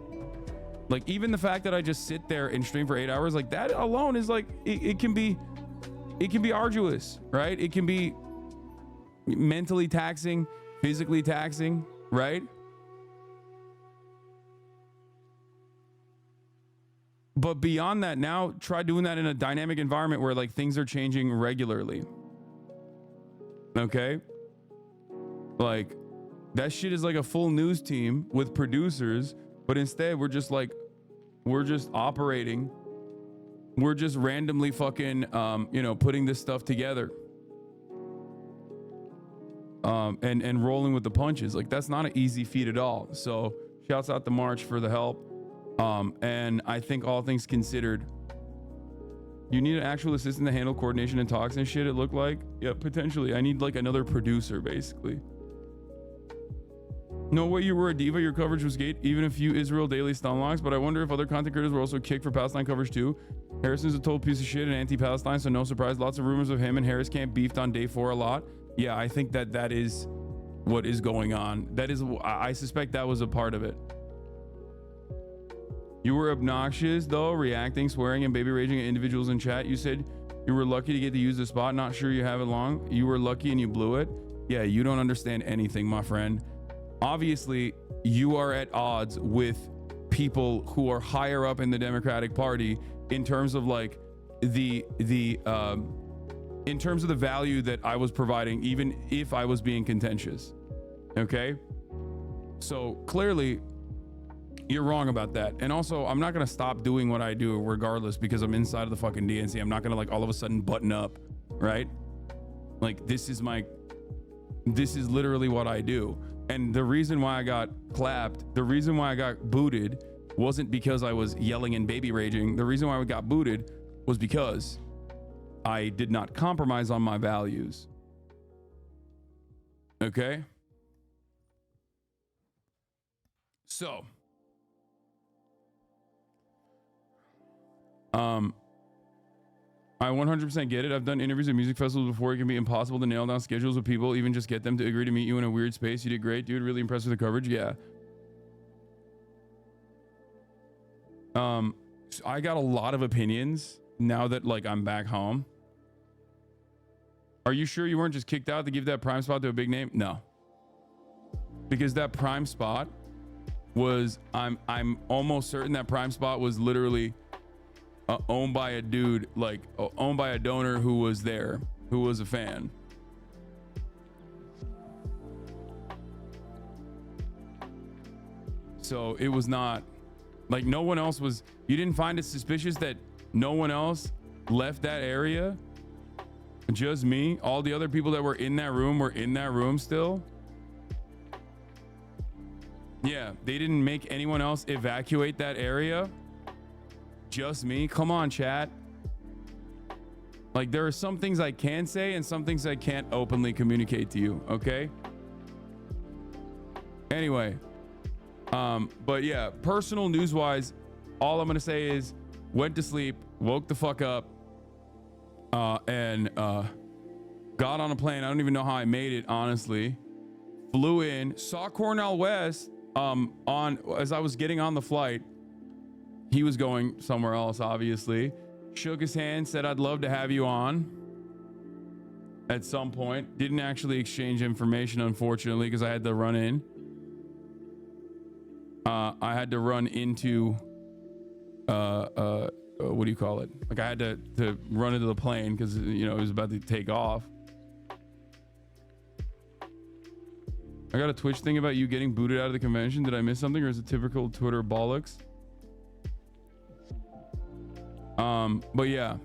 like even the fact that I just sit there and stream for 8 hours, like that alone is like, it can be arduous, right? It can be mentally taxing, physically taxing, right? But beyond that, now try doing that in a dynamic environment where like things are changing regularly. Okay? Like, that shit is like a full news team with producers, but instead we're just operating. We're just randomly fucking, putting this stuff together. And rolling with the punches. Like, that's not an easy feat at all. So shouts out to March for the help. And I think all things considered, you need an actual assistant to handle coordination and talks and shit, it looked like. Yeah, potentially. I need like another producer, basically. No way you were a diva. Your coverage was great, even a few Israel daily stun locks, but I wonder if other content creators were also kicked for Palestine coverage too. Harrison's a total piece of shit and anti-Palestine, so no surprise. Lots of rumors of him and Harris camp beefed on day 4 a lot. Yeah, I think that is what is going on. I suspect that was a part of it. You were obnoxious though, reacting, swearing, and baby raging at individuals in chat. You said you were lucky to get to use the spot. Not sure you have it long. You were lucky and you blew it. Yeah, you don't understand anything, my friend. Obviously, you are at odds with people who are higher up in the Democratic Party in terms of like in terms of the value that I was providing, even if I was being contentious. Okay? So clearly, you're wrong about that. And also, I'm not going to stop doing what I do regardless because I'm inside of the fucking DNC. I'm not going to like all of a sudden button up, right? Like, this is literally what I do. And the reason why I got clapped, the reason why I got booted wasn't because I was yelling and baby raging. The reason why I got booted was because I did not compromise on my values. Okay? So, I 100% get it. I've done interviews at music festivals before. It can be impossible to nail down schedules with people, even just get them to agree to meet you in a weird space. You did great, dude. Really impressed with the coverage. Yeah. So I got a lot of opinions now that like I'm back home. Are you sure you weren't just kicked out to give that prime spot to a big name? No. Because that prime spot was, I'm almost certain that prime spot was literally owned by a dude, like owned by a donor who was there, who was a fan. So it was not like no one else was, you didn't find it suspicious that no one else left that area? Just me? All the other people that were in that room still? Yeah, they didn't make anyone else evacuate that area? Just me? Come on, chat. Like, there are some things I can say and some things I can't openly communicate to you, okay? Anyway, but yeah, personal news-wise, all I'm gonna say is went to sleep, woke the fuck up, and got on a plane. I don't even know how I made it, honestly. Flew in, saw Cornel West as I was getting on the flight. He was going somewhere else, obviously. Shook his hand, said I'd love to have you on at some point. Didn't actually exchange information, unfortunately, because I had to run in. I had to run into what do you call it? Like I had to run into the plane because you know it was about to take off. I got a Twitch thing about you getting booted out of the convention. Did I miss something, or is it typical Twitter bollocks? But yeah.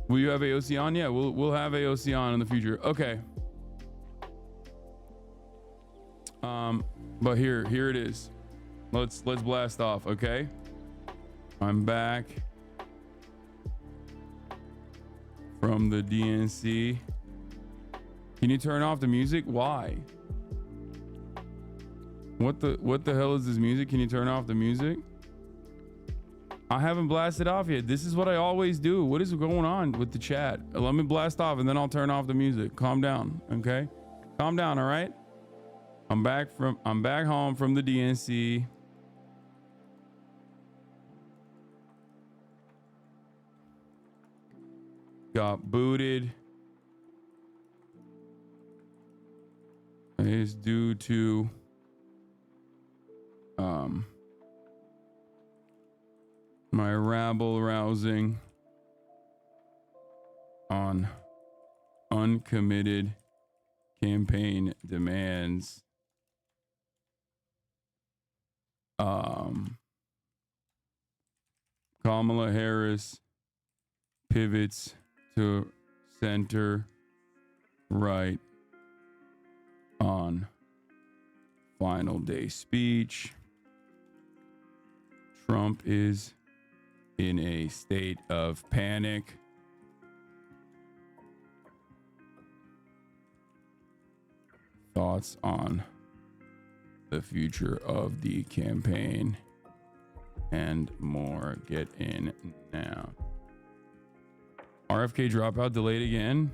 Will you have AOC on? Yeah, we'll have AOC on in the future. Okay. But here it is. Let's blast off, okay? I'm back from the DNC. Can you turn off the music? Why? What the hell is this music? Can you turn off the music? I haven't blasted off yet. This is what I always do. What is going on with the chat? Let me blast off and then I'll turn off the music. Calm down, okay? Calm down, all right? I'm back home from the DNC. Got booted. It's due to my rabble rousing on uncommitted campaign demands. Kamala Harris pivots to center right on final day speech. Trump is in a state of panic. Thoughts on the future of the campaign and more. Get in now. RFK dropout delayed again.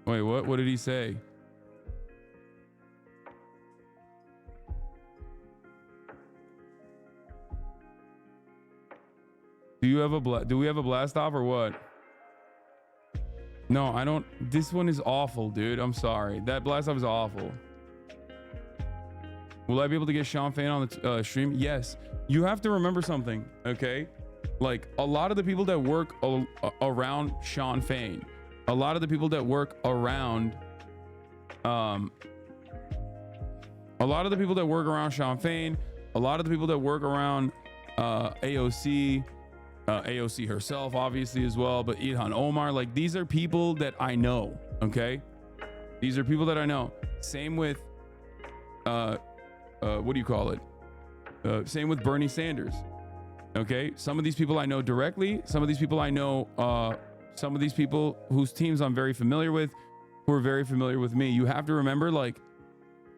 Wait, what? What did he say? Do we have a blast off or what? No, I don't. This one is awful, dude. I'm sorry. That blast off is awful. Will I be able to get Sean Fain on the stream? Yes. You have to remember something, okay? Like a lot of the people that work around Sean Fain, a lot of the people that work around, a lot of the people that work around Sean Fain, a lot of the people that work around AOC, AOC herself, obviously as well, but Ilhan Omar, like these are people that I know, okay? These are people that I know. Same with, what do you call it? Same with Bernie Sanders. Okay, some of these people I know directly. Some of these people I know, some of these people whose teams I'm very familiar with, who are very familiar with me. You have to remember, like,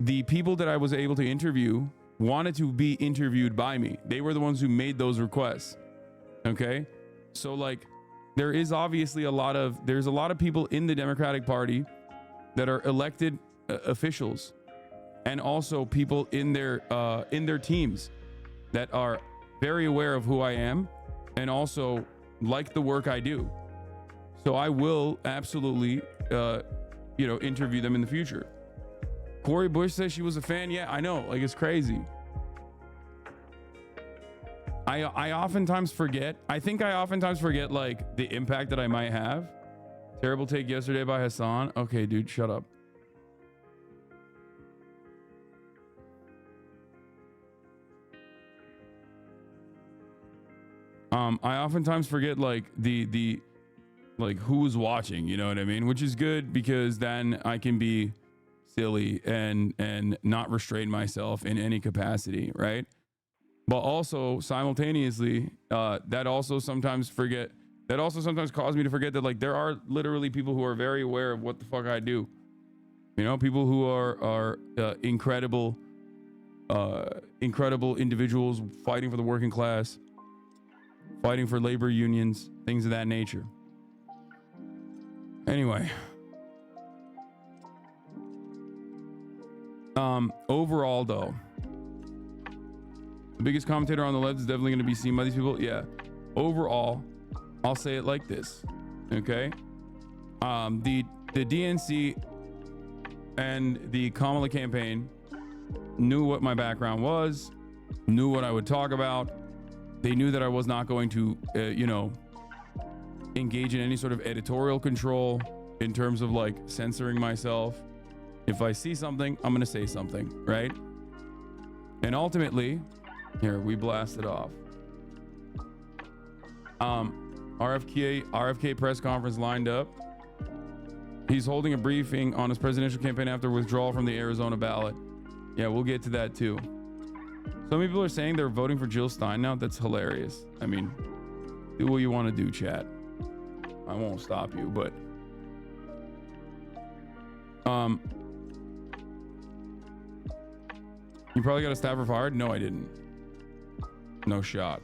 the people that I was able to interview wanted to be interviewed by me. They were the ones who made those requests. Okay? So like there is obviously there's a lot of people in the Democratic Party that are elected officials, and also people in their teams that are very aware of who I am and also like the work I do. So I will absolutely interview them in the future. Cori Bush says she was a fan. Yeah, I know, like it's crazy. I oftentimes forget. I think I oftentimes forget like the impact that I might have. Terrible take yesterday by Hasan. Okay, dude, shut up. I oftentimes forget like the like who's watching, you know what I mean? Which is good because then I can be silly and not restrain myself in any capacity, right? But also simultaneously, that also sometimes causes me to forget that like there are literally people who are very aware of what the fuck I do. You know, people who are incredible individuals fighting for the working class, fighting for labor unions, things of that nature. Anyway, overall though, the biggest commentator on the left is definitely going to be seen by these people. Yeah. Overall, I'll say it like this. Okay. The DNC and the Kamala campaign knew what my background was, knew what I would talk about. They knew that I was not going to, engage in any sort of editorial control in terms of like censoring myself. If I see something, I'm going to say something, right? And ultimately, here we blast it off. RFK press conference lined up. He's holding a briefing on his presidential campaign after withdrawal from the Arizona ballot. Yeah, we'll get to that too. Some people are saying they're voting for Jill Stein now. That's hilarious. I mean, do what you want to do, chat. I won't stop you, but you probably got a staffer fired? No, I didn't. No shot.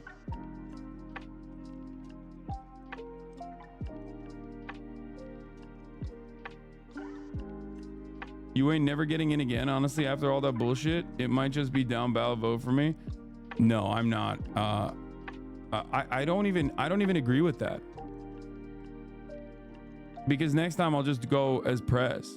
You ain't never getting in again. Honestly, after all that bullshit, it might just be down ballot vote for me. No, I'm not. I don't even agree with that. Because next time I'll just go as press.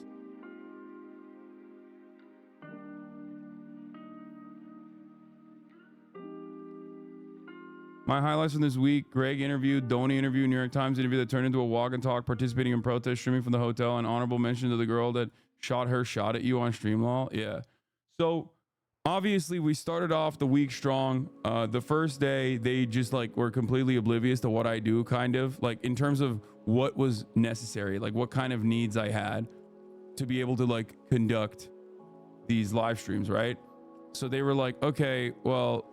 My highlights from this week: Greg interview, Donnie interview, New York Times interview that turned into a walk and talk, participating in protest, streaming from the hotel, and honorable mention to the girl that shot at you on Streamlaw. Yeah. So obviously we started off the week strong. The first day they just like were completely oblivious to what I do, kind of like in terms of what was necessary, like what kind of needs I had to be able to like conduct these live streams, right? So they were like, okay, well,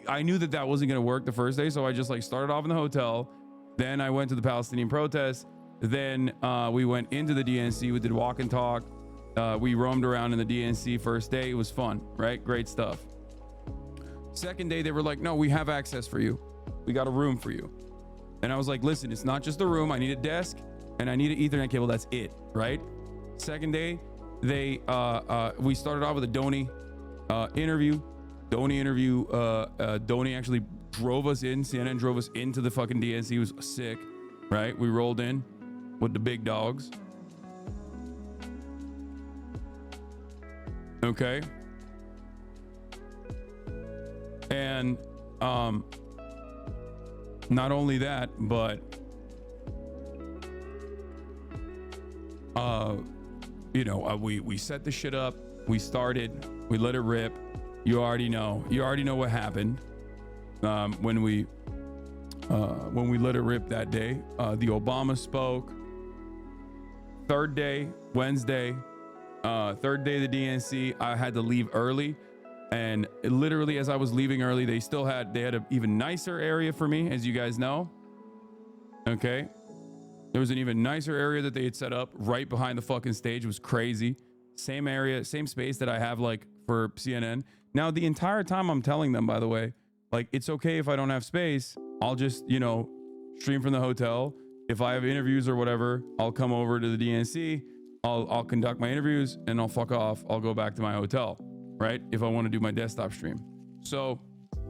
I knew that wasn't going to work the first day, so I just like started off in the hotel. Then I went to the Palestinian protests. Then we went into the DNC. We did walk and talk. We roamed around in the DNC first day. It was fun, right? Great stuff. Second day, they were like, no, we have access for you. We got a room for you. And I was like, listen, it's not just a room. I need a desk and I need an Ethernet cable. That's it, right? Second day, we started off with a Donnie interview. Donnie actually drove us in. CNN drove us into the fucking DNC. It was sick, right? We rolled in with the big dogs. Okay. And not only that, but we set the shit up. We started. We let it rip. You already know what happened when we let it rip that day. The Obama spoke. Third day, Wednesday. Third day of the DNC, I had to leave early, and literally as I was leaving early, they had an even nicer area for me, as you guys know. Okay, there was an even nicer area that they had set up right behind the fucking stage. It was crazy. Same area, same space that I have like for CNN. Now, the entire time I'm telling them, by the way, like, it's okay if I don't have space. I'll just, you know, stream from the hotel. If I have interviews or whatever, I'll come over to the DNC. I'll conduct my interviews and I'll fuck off. I'll go back to my hotel, right? If I want to do my desktop stream. So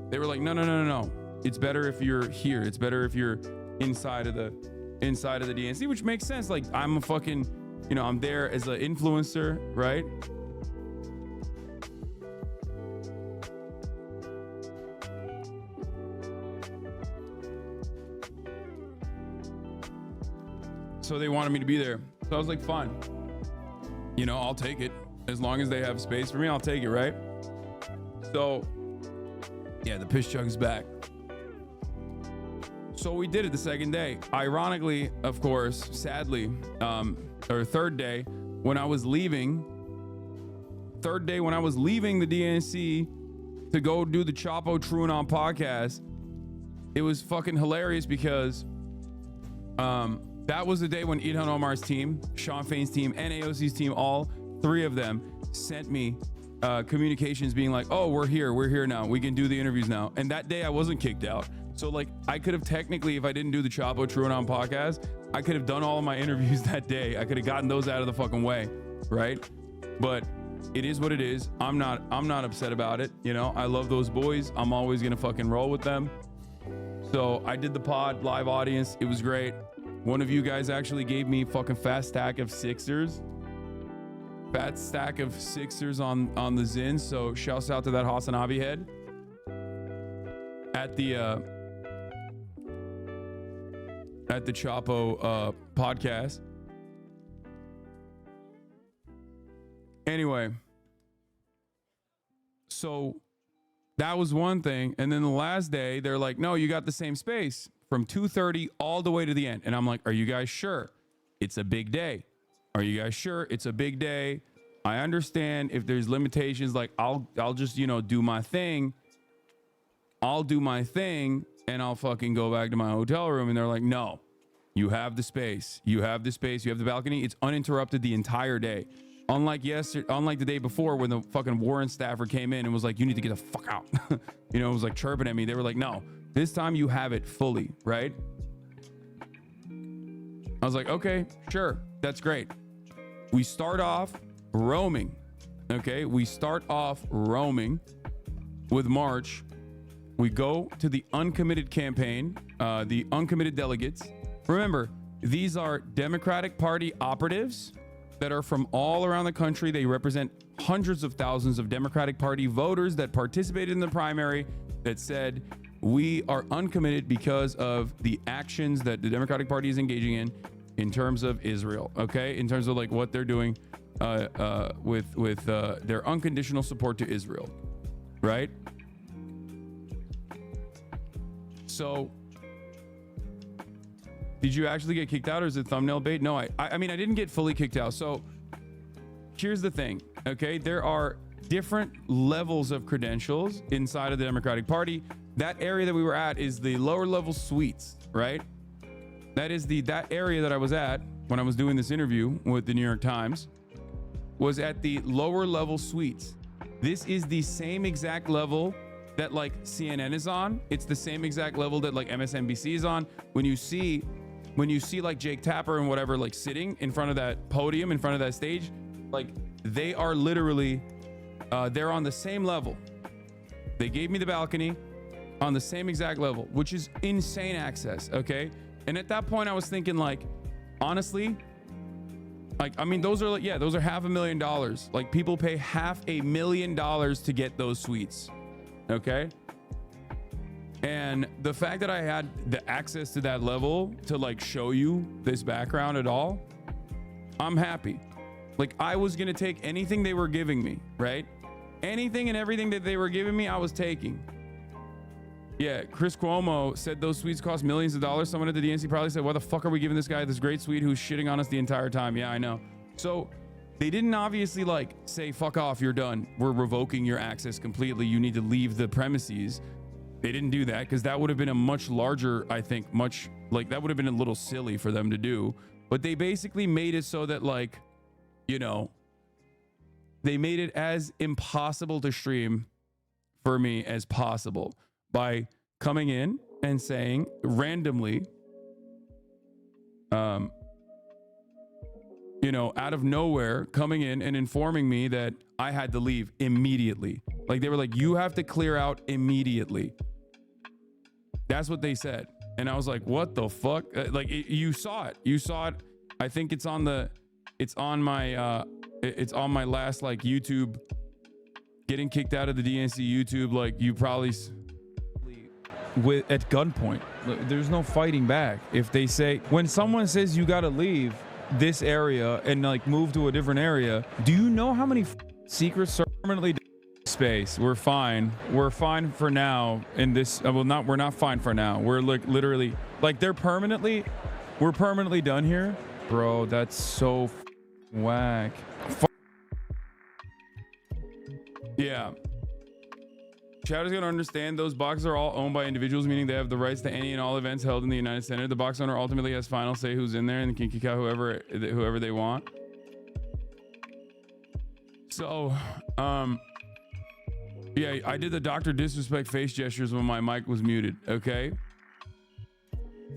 they were like, no. It's better if you're here. It's better if you're inside of the DNC, which makes sense. Like, I'm a fucking, you know, I'm there as an influencer, right? So they wanted me to be there. So I was like, fine. You know, I'll take it. As long as they have space for me, I'll take it, right? So, yeah, the piss jug's back. So we did it the second day. Ironically, of course, sadly, or third day, when I was leaving the DNC to go do the Chapo Truanon podcast, it was fucking hilarious because that was the day when Ilhan Omar's team, Sean Fain's team, and AOC's team, all three of them sent me communications being like, oh, we're here now. We can do the interviews now. And that day I wasn't kicked out. So like I could have technically, if I didn't do the Chapo Truanon podcast, I could have done all of my interviews that day. I could have gotten those out of the fucking way, right? But it is what it is. I'm not upset about it. You know, I love those boys. I'm always gonna fucking roll with them. So I did the pod live audience. It was great. One of you guys actually gave me fucking fat stack of Sixers on the Zin. So shouts out to that Hasanabi head at the Chapo podcast. Anyway, so that was one thing. And then the last day, they're like, no, you got the same space from 2:30 all the way to the end. And I'm like, are you guys sure? It's a big day. Are you guys sure? It's a big day. I understand if there's limitations, like I'll just, you know, do my thing. I'll do my thing and I'll fucking go back to my hotel room. And they're like, no, you have the space. You have the space. You have the balcony. It's uninterrupted the entire day. Unlike the day before when the fucking Warren staffer came in and was like, you need to get the fuck out. You know, it was like chirping at me. They were like, no, this time you have it fully, right? I was like, okay, sure. That's great. We start off roaming. Okay. We start off roaming with March. We go to the uncommitted campaign, the uncommitted delegates. Remember, these are Democratic Party operatives that are from all around the country. They represent hundreds of thousands of Democratic Party voters that participated in the primary that said, we are uncommitted because of the actions that the Democratic Party is engaging in terms of Israel, okay? In terms of like what they're doing with their unconditional support to Israel, right? So, did you actually get kicked out or is it thumbnail bait? No, I mean, I didn't get fully kicked out. So here's the thing, okay? There are different levels of credentials inside of the Democratic Party. That area that we were at is the lower level suites, right? That is that area that I was at when I was doing this interview with the New York Times was at the lower level suites. This is the same exact level that like CNN is on. It's the same exact level that like MSNBC is on. When you see like Jake Tapper and whatever, like sitting in front of that podium, in front of that stage, like they are literally, they're on the same level. They gave me the balcony on the same exact level, which is insane access. Okay. And at that point I was thinking like, honestly, like, I mean, those are like, yeah, those are $500,000. Like people pay $500,000 to get those suites. Okay. And the fact that I had the access to that level to like show you this background at all, I'm happy. Like I was going to take anything they were giving me, right? Anything and everything that they were giving me, I was taking. Yeah, Chris Cuomo said those suites cost millions of dollars. Someone at the DNC probably said, why the fuck are we giving this guy this great suite who's shitting on us the entire time? Yeah, I know. So they didn't obviously like say, fuck off, you're done. We're revoking your access completely. You need to leave the premises. They didn't do that because that would have been a much larger, I think, much like that would have been a little silly for them to do. But they basically made it so that like, you know, They made it as impossible to stream for me as possible by coming in and saying randomly, you know, out of nowhere, coming in and informing me that I had to leave immediately. Like, they were like, you have to clear out immediately. That's what they said. And I was like, what the fuck? Like, you saw it. You saw it. I think it's on my last, like, YouTube, getting kicked out of the DNC YouTube. Like, you probably at gunpoint. There's no fighting back. If they say, when someone says you gotta leave this area and like move to a different area, do you know how many secrets are permanently space? We're fine for now in this. We're not fine for now. We're like literally, like, we're permanently done here. Bro, that's so whack. Yeah. Chad is going to understand those boxes are all owned by individuals, meaning they have the rights to any and all events held in the United Center. The box owner ultimately has final say who's in there and can kick out whoever they want. So, yeah, I did the Dr. Disrespect face gestures when my mic was muted, okay?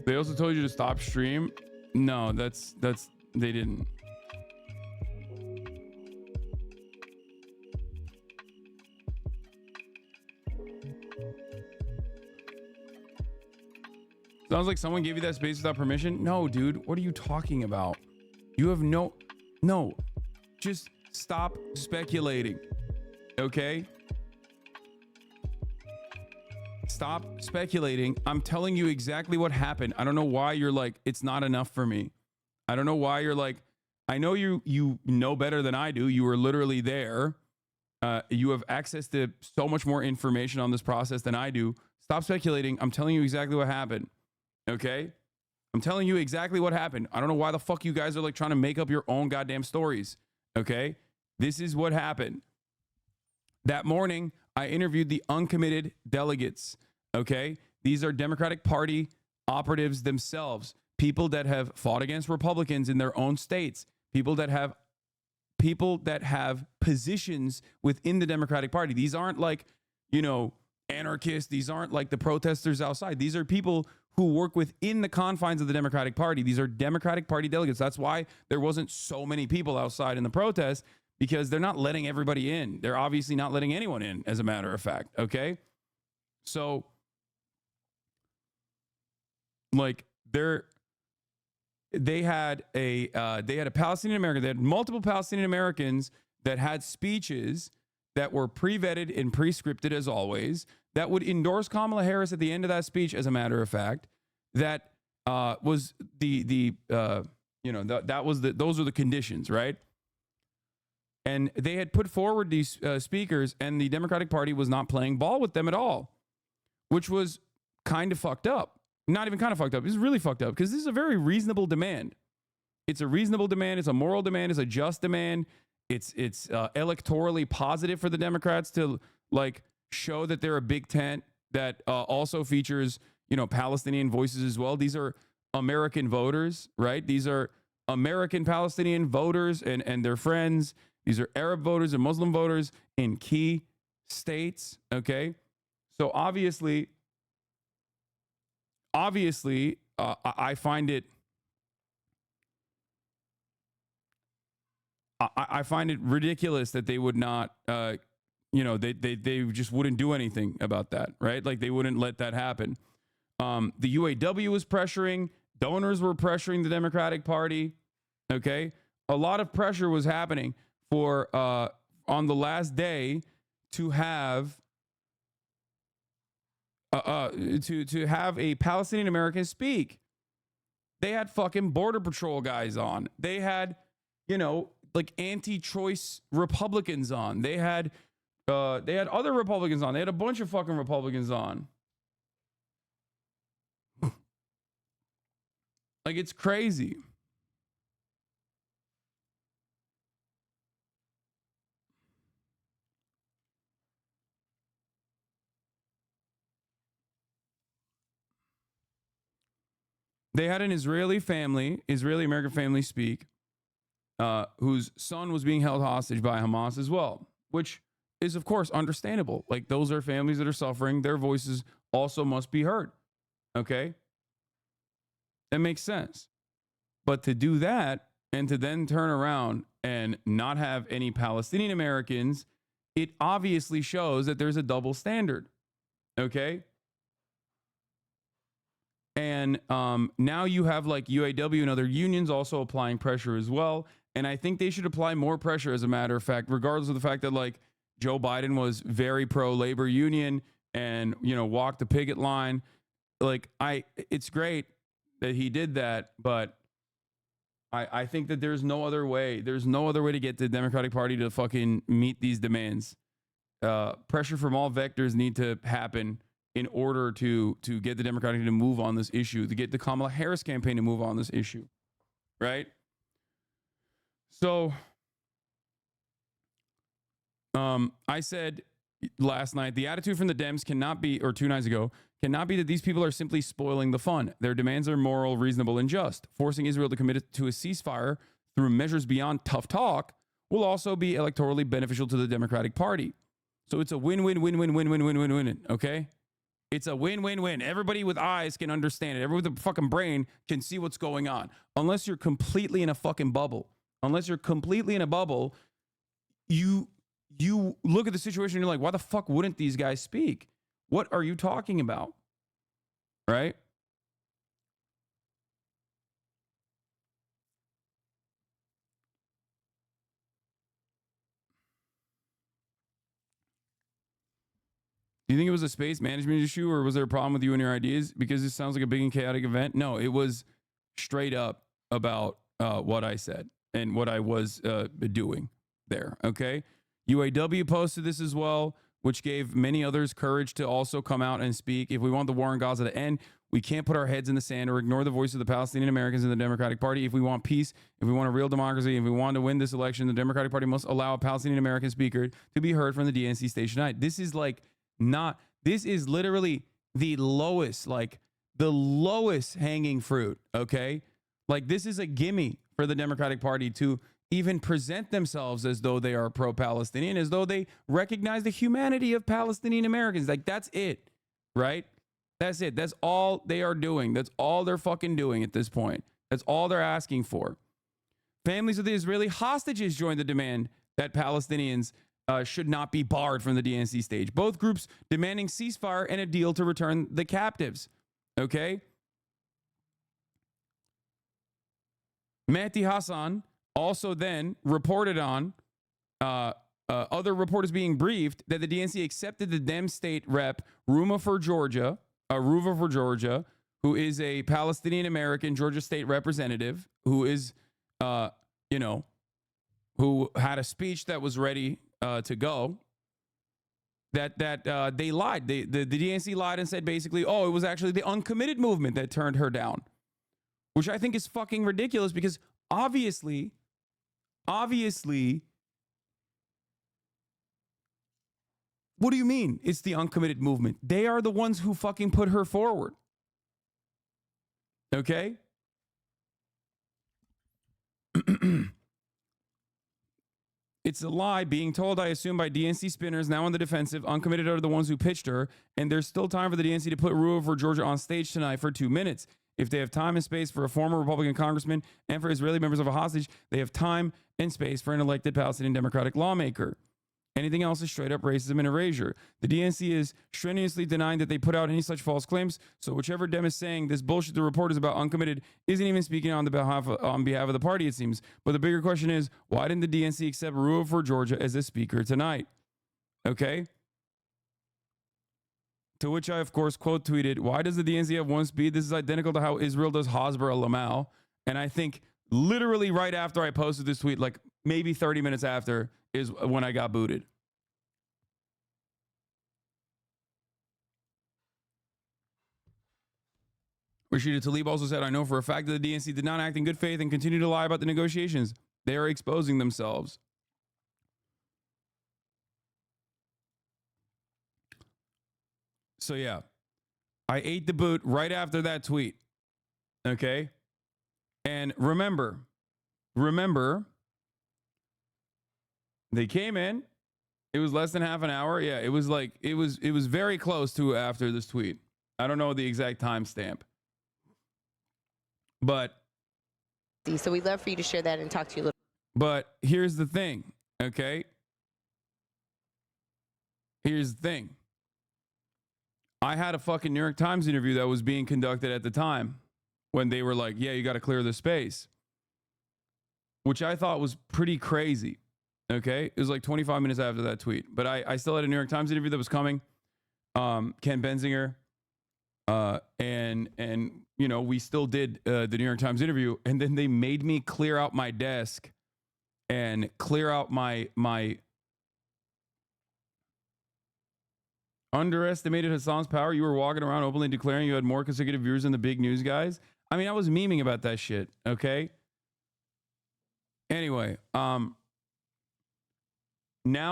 They also told you to stop stream. No, they didn't. Sounds like someone gave you that space without permission. No, dude, what are you talking about? You have no, just stop speculating, okay? Stop speculating. I'm telling you exactly what happened. I don't know why you're like, it's not enough for me. I don't know why you're like, I know you know better than I do. You were literally there. You have access to so much more information on this process than I do. Stop speculating. I'm telling you exactly what happened. Okay? I'm telling you exactly what happened. I don't know why the fuck you guys are like trying to make up your own goddamn stories. Okay? This is what happened. That morning, I interviewed the uncommitted delegates. Okay? These are Democratic Party operatives themselves, people that have fought against Republicans in their own states, people that have positions within the Democratic Party. These aren't like, you know, anarchists. These aren't like the protesters outside. These are people who work within the confines of the Democratic Party. These are Democratic Party delegates. That's why there wasn't so many people outside in the protest, because they're not letting everybody in. They're obviously not letting anyone in, as a matter of fact. Okay? So, like, they had a Palestinian American. They had multiple Palestinian Americans that had speeches that were pre-vetted and pre-scripted, as always, that would endorse Kamala Harris at the end of that speech, as a matter of fact. That was those are the conditions, right? And they had put forward these speakers, and the Democratic Party was not playing ball with them at all, which was kind of fucked up. Not even kind of fucked up. It's really fucked up, because this is a very reasonable demand. It's a reasonable demand. It's a moral demand. It's a just demand. It's electorally positive for the Democrats to like show that they're a big tent that also features, you know, Palestinian voices as well. These are American voters, right? These are American Palestinian voters and their friends. These are Arab voters and Muslim voters in key states. Okay, so obviously, I find it. I find it ridiculous that they would not, they just wouldn't do anything about that, right? Like, they wouldn't let that happen. The UAW was pressuring, donors were pressuring the Democratic Party. Okay, a lot of pressure was happening for on the last day to have to have a Palestinian American speak. They had fucking Border Patrol guys on. They had, you know, like anti-choice Republicans on. They had other Republicans on. They had a bunch of fucking Republicans on. Like, it's crazy. They had an Israeli American family speak. whose son was being held hostage by Hamas as well, which is, of course, understandable. Like, those are families that are suffering. Their voices also must be heard. Okay? That makes sense. But to do that and to then turn around and not have any Palestinian Americans, it obviously shows that there's a double standard. Okay? And now you have like UAW and other unions also applying pressure as well. And I think they should apply more pressure, as a matter of fact, regardless of the fact that like Joe Biden was very pro-labor union and, you know, walked the picket line. Like, it's great that he did that, but I think that there's no other way. There's no other way to get the Democratic Party to fucking meet these demands. Pressure from all vectors need to happen in order to get the Democratic to move on this issue, to get the Kamala Harris campaign to move on this issue, right? So, I said last night, the attitude from the Dems cannot be, or 2 nights ago, cannot be that these people are simply spoiling the fun. Their demands are moral, reasonable, and just. Forcing Israel to commit to a ceasefire through measures beyond tough talk will also be electorally beneficial to the Democratic Party. So it's a win-win-win-win-win-win-win-win, okay? It's a win-win-win. Everybody with eyes can understand it. Everybody with a fucking brain can see what's going on. Unless you're completely in a fucking bubble. Unless you're completely in a bubble, you look at the situation and you're like, why the fuck wouldn't these guys speak? What are you talking about? Right? Do you think it was a space management issue, or was there a problem with you and your ideas? Because this sounds like a big and chaotic event. No, it was straight up about what I said and what I was doing there. Okay. UAW posted this as well, which gave many others courage to also come out and speak. If we want the war in Gaza to end, we can't put our heads in the sand or ignore the voice of the Palestinian Americans in the Democratic Party. If we want peace, if we want a real democracy, if we want to win this election, the Democratic Party must allow a Palestinian American speaker to be heard from the DNC station tonight. This is like this is literally the lowest hanging fruit. Okay. Like, this is a gimme for the Democratic Party to even present themselves as though they are pro-Palestinian, as though they recognize the humanity of Palestinian Americans. Like, that's it, right? That's it. That's all they are doing. That's all they're fucking doing at this point. That's all they're asking for. Families of the Israeli hostages joined the demand that Palestinians should not be barred from the DNC stage. Both groups demanding ceasefire and a deal to return the captives. Okay? Mehdi Hassan also then reported on other reporters being briefed that the DNC accepted the Dem state rep Ruva for Georgia, who is a Palestinian American Georgia state representative, who is, who had a speech that was ready to go. That they lied. The DNC lied and said basically, oh, it was actually the uncommitted movement that turned her down, which I think is fucking ridiculous because obviously, what do you mean it's the uncommitted movement? They are the ones who fucking put her forward. Okay? It's a lie being told, I assume, by DNC spinners now on the defensive. Uncommitted are the ones who pitched her, and there's still time for the DNC to put Ruva for Georgia on stage tonight for 2 minutes. If they have time and space for a former Republican congressman and for Israeli members of a hostage, they have time and space for an elected Palestinian Democratic lawmaker. Anything else is straight up racism and erasure. The DNC is strenuously denying that they put out any such false claims. So whichever Dem is saying this bullshit the report is about uncommitted isn't even speaking on behalf of the party, it seems. But the bigger question is, why didn't the DNC accept Ruva for Georgia as a speaker tonight? Okay. To which I, of course, quote tweeted, why does the DNC have one speed? This is identical to how Israel does Hasbara Lamal. And I think literally right after I posted this tweet, like maybe 30 minutes after, is when I got booted. Rashida Tlaib also said, I know for a fact that the DNC did not act in good faith and continue to lie about the negotiations. They are exposing themselves. So yeah, I ate the boot right after that tweet. Okay. And remember, They came in. It was less than half an hour. Yeah, it was like it was very close to after this tweet. I don't know the exact timestamp. But so we'd love for you to share that and talk to you a little. But here's the thing, okay? Here's the thing. I had a fucking New York Times interview that was being conducted at the time when they were like, yeah, you got to clear the space, which I thought was pretty crazy, okay? It was like 25 minutes after that tweet. But I still had a New York Times interview that was coming. Ken Benzinger, and you know, we still did the New York Times interview, and then they made me clear out my desk and clear out my underestimated Hasan's power. You were walking around openly declaring you had more consecutive viewers than the big news guys. I mean, I was memeing about that shit, okay? Anyway, now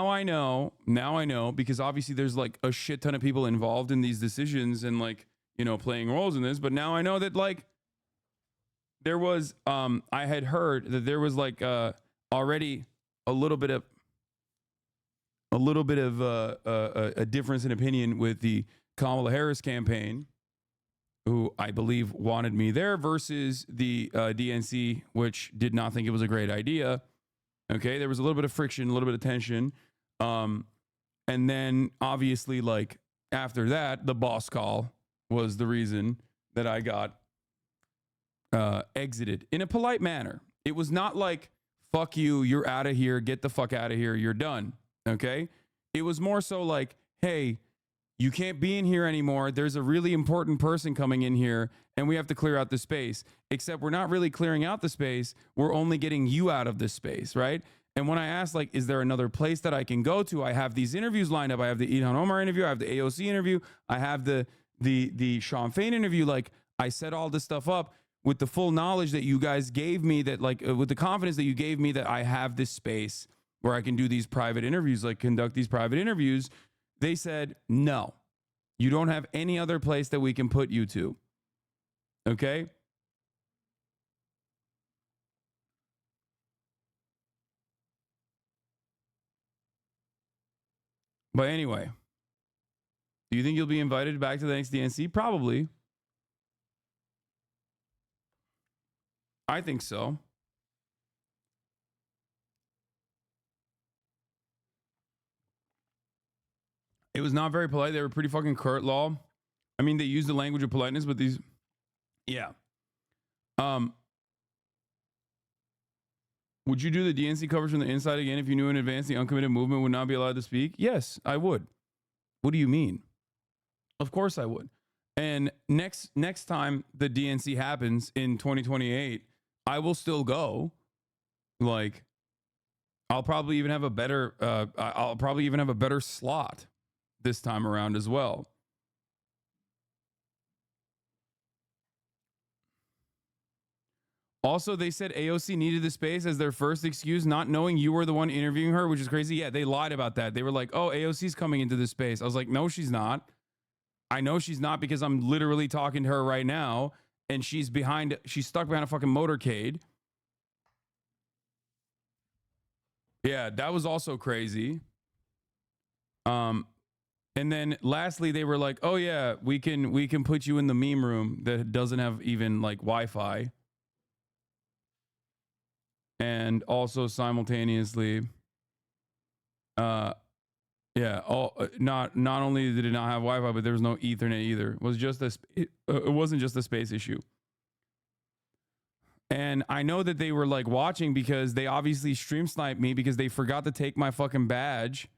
I know, because obviously there's like a shit ton of people involved in these decisions and like, you know, playing roles in this, but now I know that like there was, I had heard that there was like already a little bit of a difference in opinion with the Kamala Harris campaign, who I believe wanted me there, versus the DNC, which did not think it was a great idea. Okay, there was a little bit of friction, a little bit of tension. And then obviously, like after that, the boss call was the reason that I got exited in a polite manner. It was not like, fuck you, you're out of here, get the fuck out of here, you're done. Okay? It was more so like, hey, you can't be in here anymore. There's a really important person coming in here and we have to clear out the space. Except we're not really clearing out the space. We're only getting you out of this space, right? And when I asked, like, is there another place that I can go to? I have these interviews lined up. I have the Ilhan Omar interview. I have the AOC interview. I have the Sean Fain interview. Like, I set all this stuff up with the full knowledge that you guys gave me, that like with the confidence that you gave me that I have this space where I can do these private interviews, like conduct these private interviews. They said, no, you don't have any other place that we can put you to. Okay? But anyway, do you think you'll be invited back to the next DNC? Probably. I think so. It was not very polite. They were pretty fucking curt law. I mean, they used the language of politeness, but these, yeah. Would you do the DNC coverage from the inside again if you knew in advance the uncommitted movement would not be allowed to speak? Yes, I would. What do you mean? Of course I would. And next time the DNC happens in 2028, I will still go. Like, I'll probably even have a better slot this time around as well. Also, they said AOC needed the space as their first excuse, not knowing you were the one interviewing her, which is crazy. Yeah, they lied about that. They were like, oh, AOC's coming into this space. I was like, no, she's not. I know she's not because I'm literally talking to her right now, and she's stuck behind a fucking motorcade. Yeah, that was also crazy. And then lastly, they were like, oh yeah, we can put you in the meme room that doesn't have even like Wi-Fi. And also simultaneously, not only did it not have Wi-Fi, but there was no Ethernet either. It wasn't just a space issue. And I know that they were like watching because they obviously stream sniped me because they forgot to take my fucking badge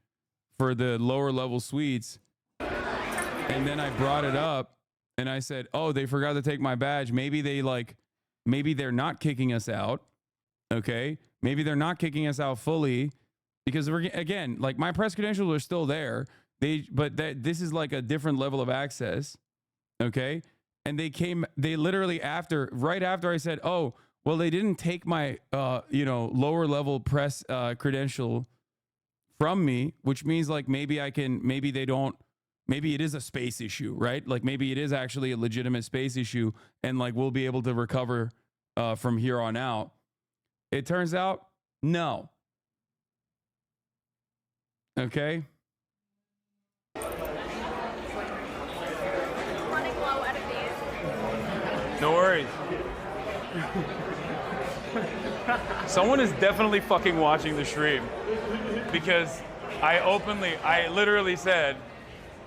for the lower level suites. And then I brought it up and I said, oh, they forgot to take my badge. Maybe they're not kicking us out. Okay. Maybe they're not kicking us out fully because again, like my press credentials are still there. This is like a different level of access. Okay. And they literally right after I said, oh, well, they didn't take my, lower level press credential from me, which means like maybe it is a space issue, right? Like maybe it is actually a legitimate space issue and like we'll be able to recover from here on out. It turns out, no. Okay. Running low out of these. No worries. Someone is definitely fucking watching the stream because I literally said,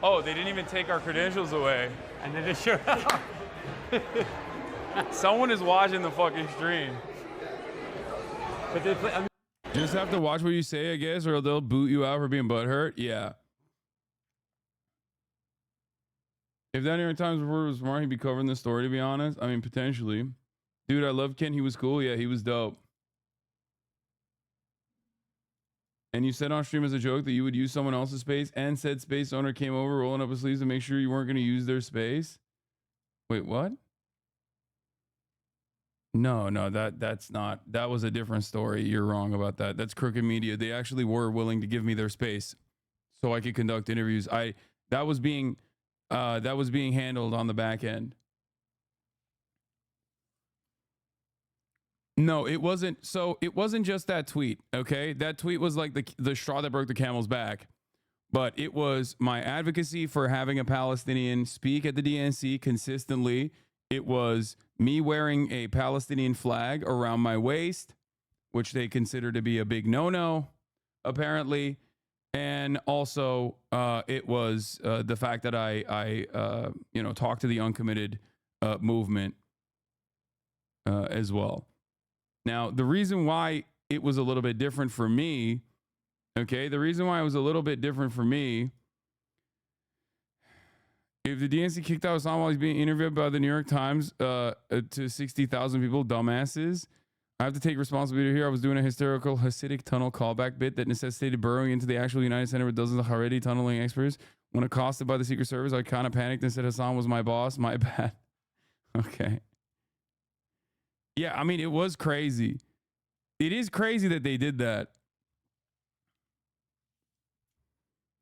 oh, they didn't even take our credentials away. And then just showed up. Someone is watching the fucking stream. But they play, Just have to watch what you say, I guess, or they'll boot you out for being butthurt. Yeah. If that New York Times reporter was smart, he'd be covering this story, to be honest. I mean, potentially. Dude, I love Ken. He was cool. Yeah, he was dope. And you said on stream as a joke that you would use someone else's space, and said space owner came over rolling up his sleeves to make sure you weren't going to use their space. Wait, what? No, that's not. That was a different story. You're wrong about that. That's Crooked Media. They actually were willing to give me their space so I could conduct interviews. That was being handled on the back end. No, it wasn't. So it wasn't just that tweet. Okay, that tweet was like the straw that broke the camel's back. But it was my advocacy for having a Palestinian speak at the DNC consistently. It was me wearing a Palestinian flag around my waist, which they consider to be a big no-no, apparently. And also, it was the fact that I talked to the uncommitted movement as well. Now, the reason why it was a little bit different for me, okay, the reason why it was a little bit different for me, if the DNC kicked out Hassan while he's being interviewed by the New York Times to 60,000 people, dumbasses, I have to take responsibility here. I was doing a hysterical Hasidic tunnel callback bit that necessitated burrowing into the actual United Center with dozens of Haredi tunneling experts. When accosted by the Secret Service, I kind of panicked and said Hassan was my boss. My bad. Okay. Yeah, I mean, it was crazy. It is crazy that they did that.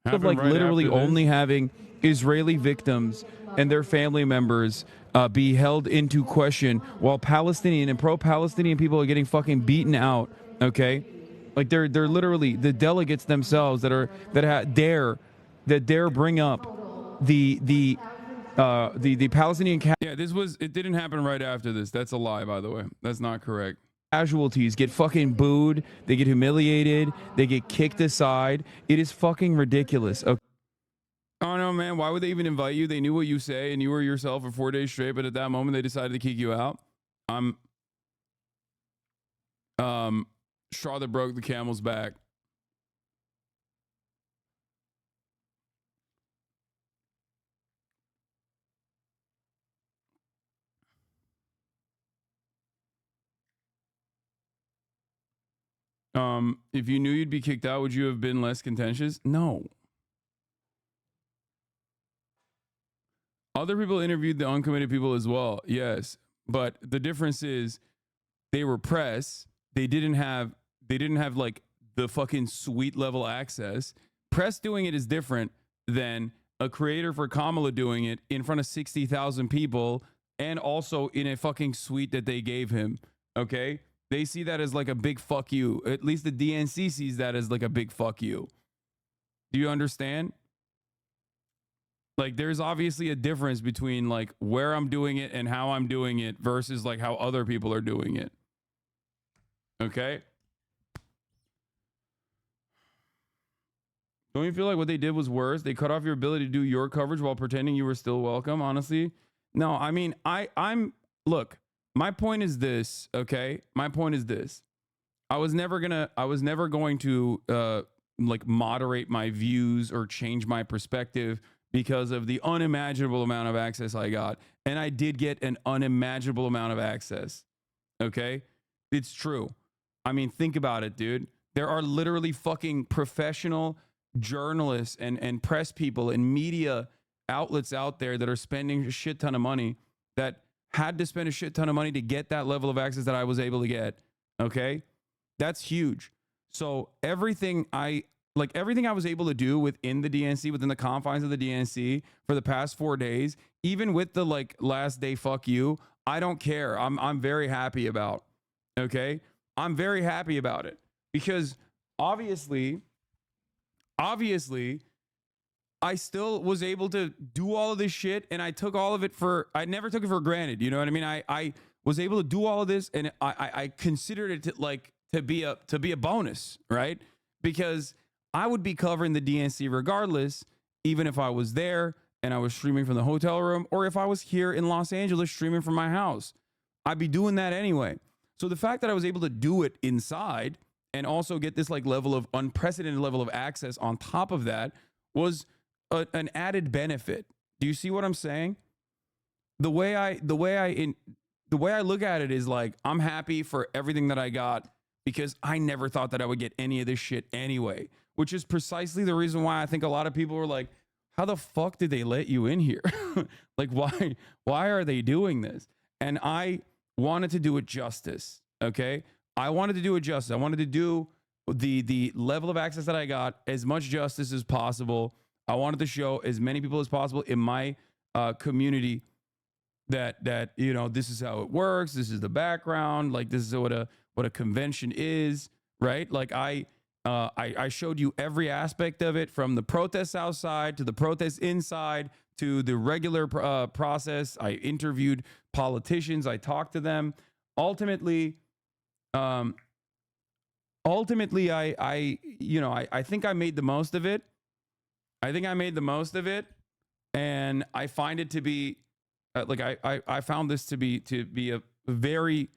Of like right literally only having Israeli victims and their family members be held into question while Palestinian and pro-Palestinian people are getting fucking beaten out. Okay, like they're literally the delegates themselves that dare bring up the Palestinian. Yeah, it didn't happen right after this. That's a lie, by the way. That's not correct. Casualties get fucking booed. They get humiliated. They get kicked aside. It is fucking ridiculous. Okay. Oh no, man. Why would they even invite you? They knew what you say and you were yourself for 4 days straight, but at that moment they decided to kick you out. Straw that broke the camel's back. If you knew you'd be kicked out, would you have been less contentious? No. Other people interviewed the uncommitted people as well. Yes. But the difference is they were press. They didn't have like the fucking suite level access. Press doing it is different than a creator for Kamala doing it in front of 60,000 people and also in a fucking suite that they gave him. Okay? They see that as like a big fuck you. At least the DNC sees that as like a big fuck you. Do you understand? Like there's obviously a difference between like where I'm doing it and how I'm doing it versus like how other people are doing it. Okay? Don't you feel like what they did was worse? They cut off your ability to do your coverage while pretending you were still welcome, honestly? No, I mean, look, my point is this, okay? My point is this. I was never going to like moderate my views or change my perspective because of the unimaginable amount of access I got. And I did get an unimaginable amount of access. Okay? It's true. I mean, think about it, dude. There are literally fucking professional journalists and press people and media outlets out there that are spending a shit ton of money that had to spend a shit ton of money to get that level of access that I was able to get. Okay? That's huge. So everything I was able to do within the DNC, within the confines of the DNC for the past 4 days, even with the like last day fuck you, I don't care. I'm very happy about. Okay? I'm very happy about it because obviously obviously, I still was able to do all of this shit, and I took all of it I never took it for granted. You know what I mean? I was able to do all of this, and I considered it to be a bonus, right? Because I would be covering the DNC regardless, even if I was there and I was streaming from the hotel room, or if I was here in Los Angeles streaming from my house. I'd be doing that anyway. So the fact that I was able to do it inside and also get this like level of unprecedented level of access on top of that was an added benefit. Do you see what I'm saying? The way I look at it is like, I'm happy for everything that I got because I never thought that I would get any of this shit anyway, which is precisely the reason why I think a lot of people were like, how the fuck did they let you in here? Like, why are they doing this? And I wanted to do it justice. Okay. I wanted to do it justice. I wanted to do the level of access that I got as much justice as possible. I wanted to show as many people as possible in my community that you know, this is how it works. This is the background. Like, this is what a convention is, right? Like I showed you every aspect of it, from the protests outside to the protests inside to the regular process. I interviewed politicians. I talked to them. Ultimately, I think I made the most of it. And I find it to be I found this to be a very,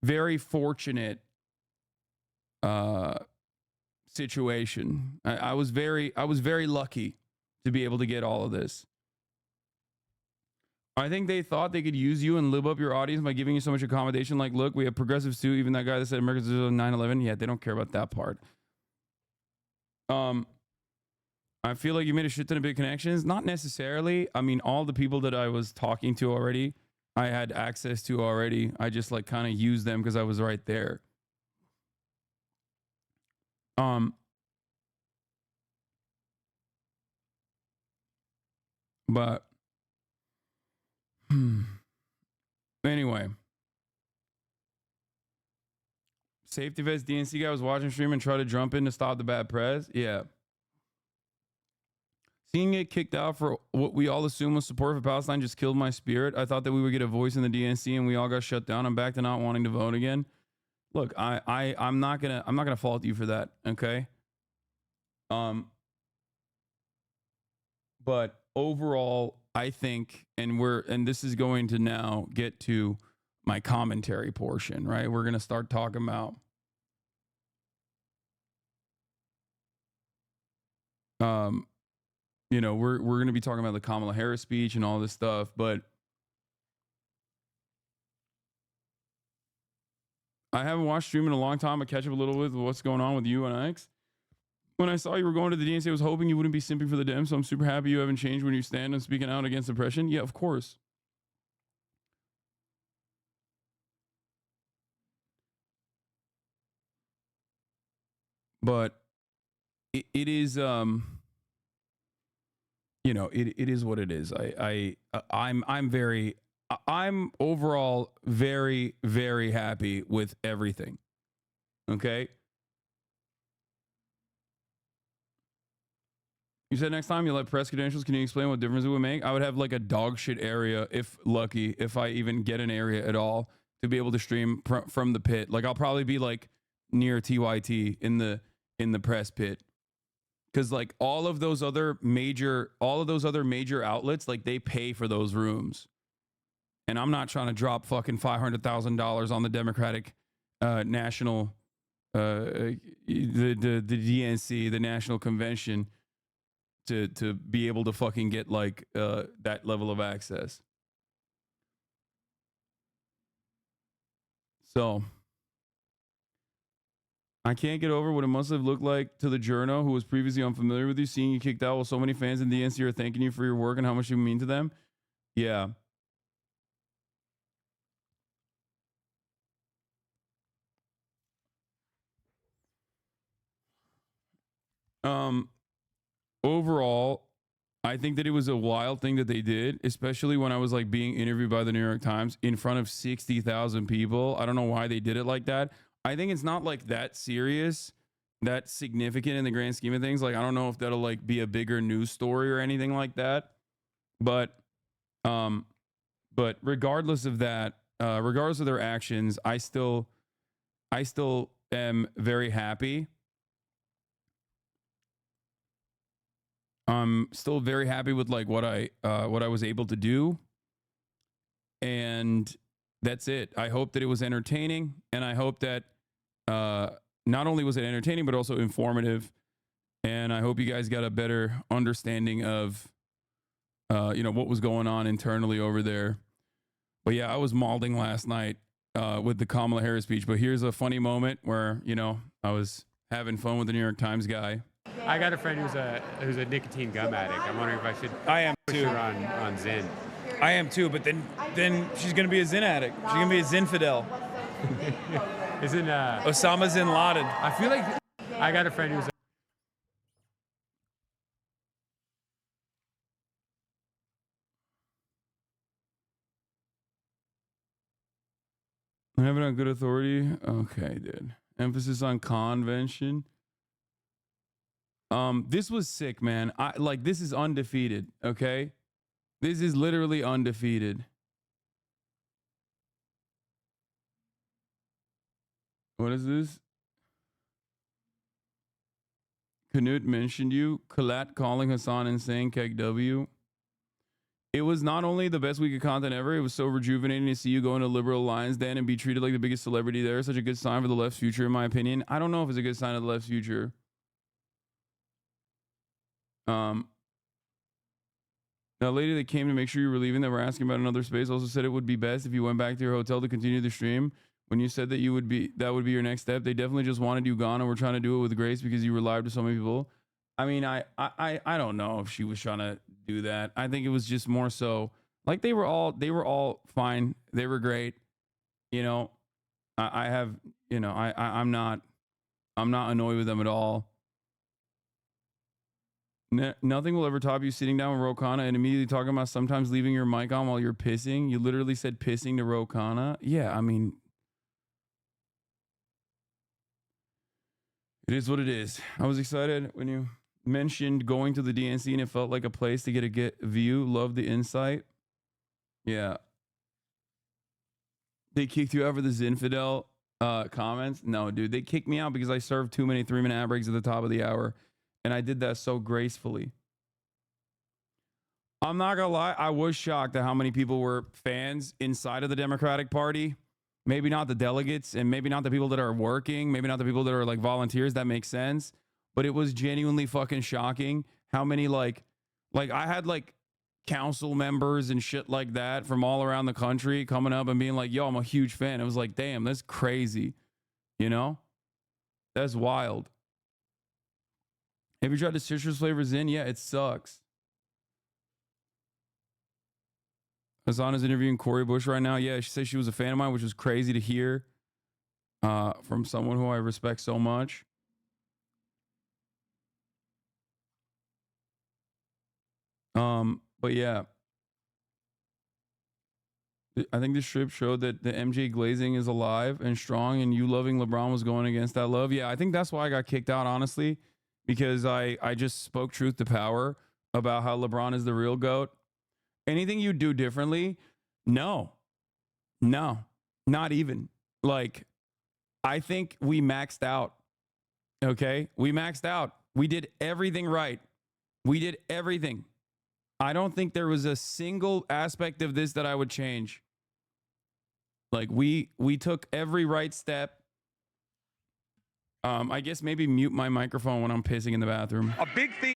very fortunate situation. I was very lucky to be able to get all of this. I think they thought they could use you and live up your audience by giving you so much accommodation. Like, look, we have progressives too. Even that guy that said Americans are 9/11. Yeah, they don't care about that part. I feel like you made a shit ton of big connections. Not necessarily. I mean, all the people that I was talking to already, I had access to already. I just like kind of used them because I was right there. But anyway, safety vest DNC guy was watching stream and tried to jump in to stop the bad press. Yeah. Seeing it kicked out for what we all assume was support for Palestine just killed my spirit. I thought that we would get a voice in the DNC and we all got shut down. I'm back to not wanting to vote again. Look, I'm not gonna fault you for that, okay? But overall, I think, and this is going to now get to my commentary portion, right? We're gonna start talking about you know, we're going to be talking about the Kamala Harris speech and all this stuff, but I haven't watched stream in a long time. I catch up a little with what's going on with you and Ix. When I saw you were going to the DNC, I was hoping you wouldn't be simping for the Dems, so I'm super happy you haven't changed when you stand and speaking out against oppression. Yeah, of course. But it is you know, it is what it is. I'm overall very, very happy with everything. Okay. You said next time you'll have press credentials. Can you explain what difference it would make? I would have like a dog shit area, if lucky, if I even get an area at all, to be able to stream from the pit. Like, I'll probably be like near TYT in the press pit. Because like all of those other major outlets, like they pay for those rooms. And I'm not trying to drop fucking $500,000 on the Democratic National, the DNC, the National Convention, to be able to fucking get like that level of access. So I can't get over what it must have looked like to the journo who was previously unfamiliar with you, seeing you kicked out while so many fans in the DNC are thanking you for your work and how much you mean to them. Yeah. Overall, I think that it was a wild thing that they did, especially when I was like being interviewed by the New York Times in front of 60,000 people. I don't know why they did it like that. I think it's not like that serious that significant in the grand scheme of things. Like, I don't know if that'll like be a bigger news story or anything like that. But regardless of that, regardless of their actions, I still am very happy. I'm still very happy with like what I was able to do. And that's it. I hope that it was entertaining, and I hope that not only was it entertaining, but also informative. And I hope you guys got a better understanding of, what was going on internally over there. But yeah, I was mauling last night with the Kamala Harris speech. But here's a funny moment where, I was having fun with the New York Times guy. I got a friend who's a nicotine gum addict. I'm wondering if I should push her on Zyn. I am too, but then she's gonna be a Zyn addict. She's gonna be a Zinfidel. Isn't Osama Bin Laden? I feel like I got a friend who's. I have it on good authority. Okay, dude. Emphasis on convention. This was sick, man. This is undefeated. Okay, this is literally undefeated. What is this? Canute mentioned you. Colette calling Hassan insane. Keg W. It was not only the best week of content ever, it was so rejuvenating to see you go into Liberal Alliance Den and be treated like the biggest celebrity there. Such a good sign for the left's future, in my opinion. I don't know if it's a good sign of the left's future. The lady that came to make sure you were leaving that were asking about another space also said it would be best if you went back to your hotel to continue the stream. When you said that that would be your next step, they definitely just wanted you gone and were trying to do it with grace because you were live to so many people. I mean, I don't know if she was trying to do that. I think it was just more so like they were all fine. They were great. I'm not annoyed with them at all. Nothing will ever top you sitting down with Rokana and immediately talking about sometimes leaving your mic on while you're pissing. You literally said pissing to Rokana. Yeah, I mean, it is what it is. I was excited when you mentioned going to the DNC and it felt like a place to get a view. Love the insight. Yeah. They kicked you out for the Zinfidel comments? No, dude. They kicked me out because I served too many 3-minute ad breaks at the top of the hour. And I did that so gracefully. I'm not going to lie. I was shocked at how many people were fans inside of the Democratic Party. Maybe not the delegates and maybe not the people that are working. Maybe not the people that are like volunteers. That makes sense. But it was genuinely fucking shocking how many like I had like council members and shit like that from all around the country coming up and being like, yo, I'm a huge fan. It was like, damn, that's crazy. That's wild. Have you tried the citrus flavors in? Yeah, it sucks. Hassan is interviewing Cori Bush right now. Yeah, she said she was a fan of mine, which was crazy to hear from someone who I respect so much. But yeah, I think the strip showed that the MJ glazing is alive and strong, and you loving LeBron was going against that love. Yeah, I think that's why I got kicked out, honestly. Because I just spoke truth to power about how LeBron is the real GOAT. Anything you do differently? No, not even. Like, I think we maxed out. Okay? We maxed out. We did everything right. We did everything. I don't think there was a single aspect of this that I would change. Like, we took every right step. I guess maybe mute my microphone when I'm pissing in the bathroom. A big thing.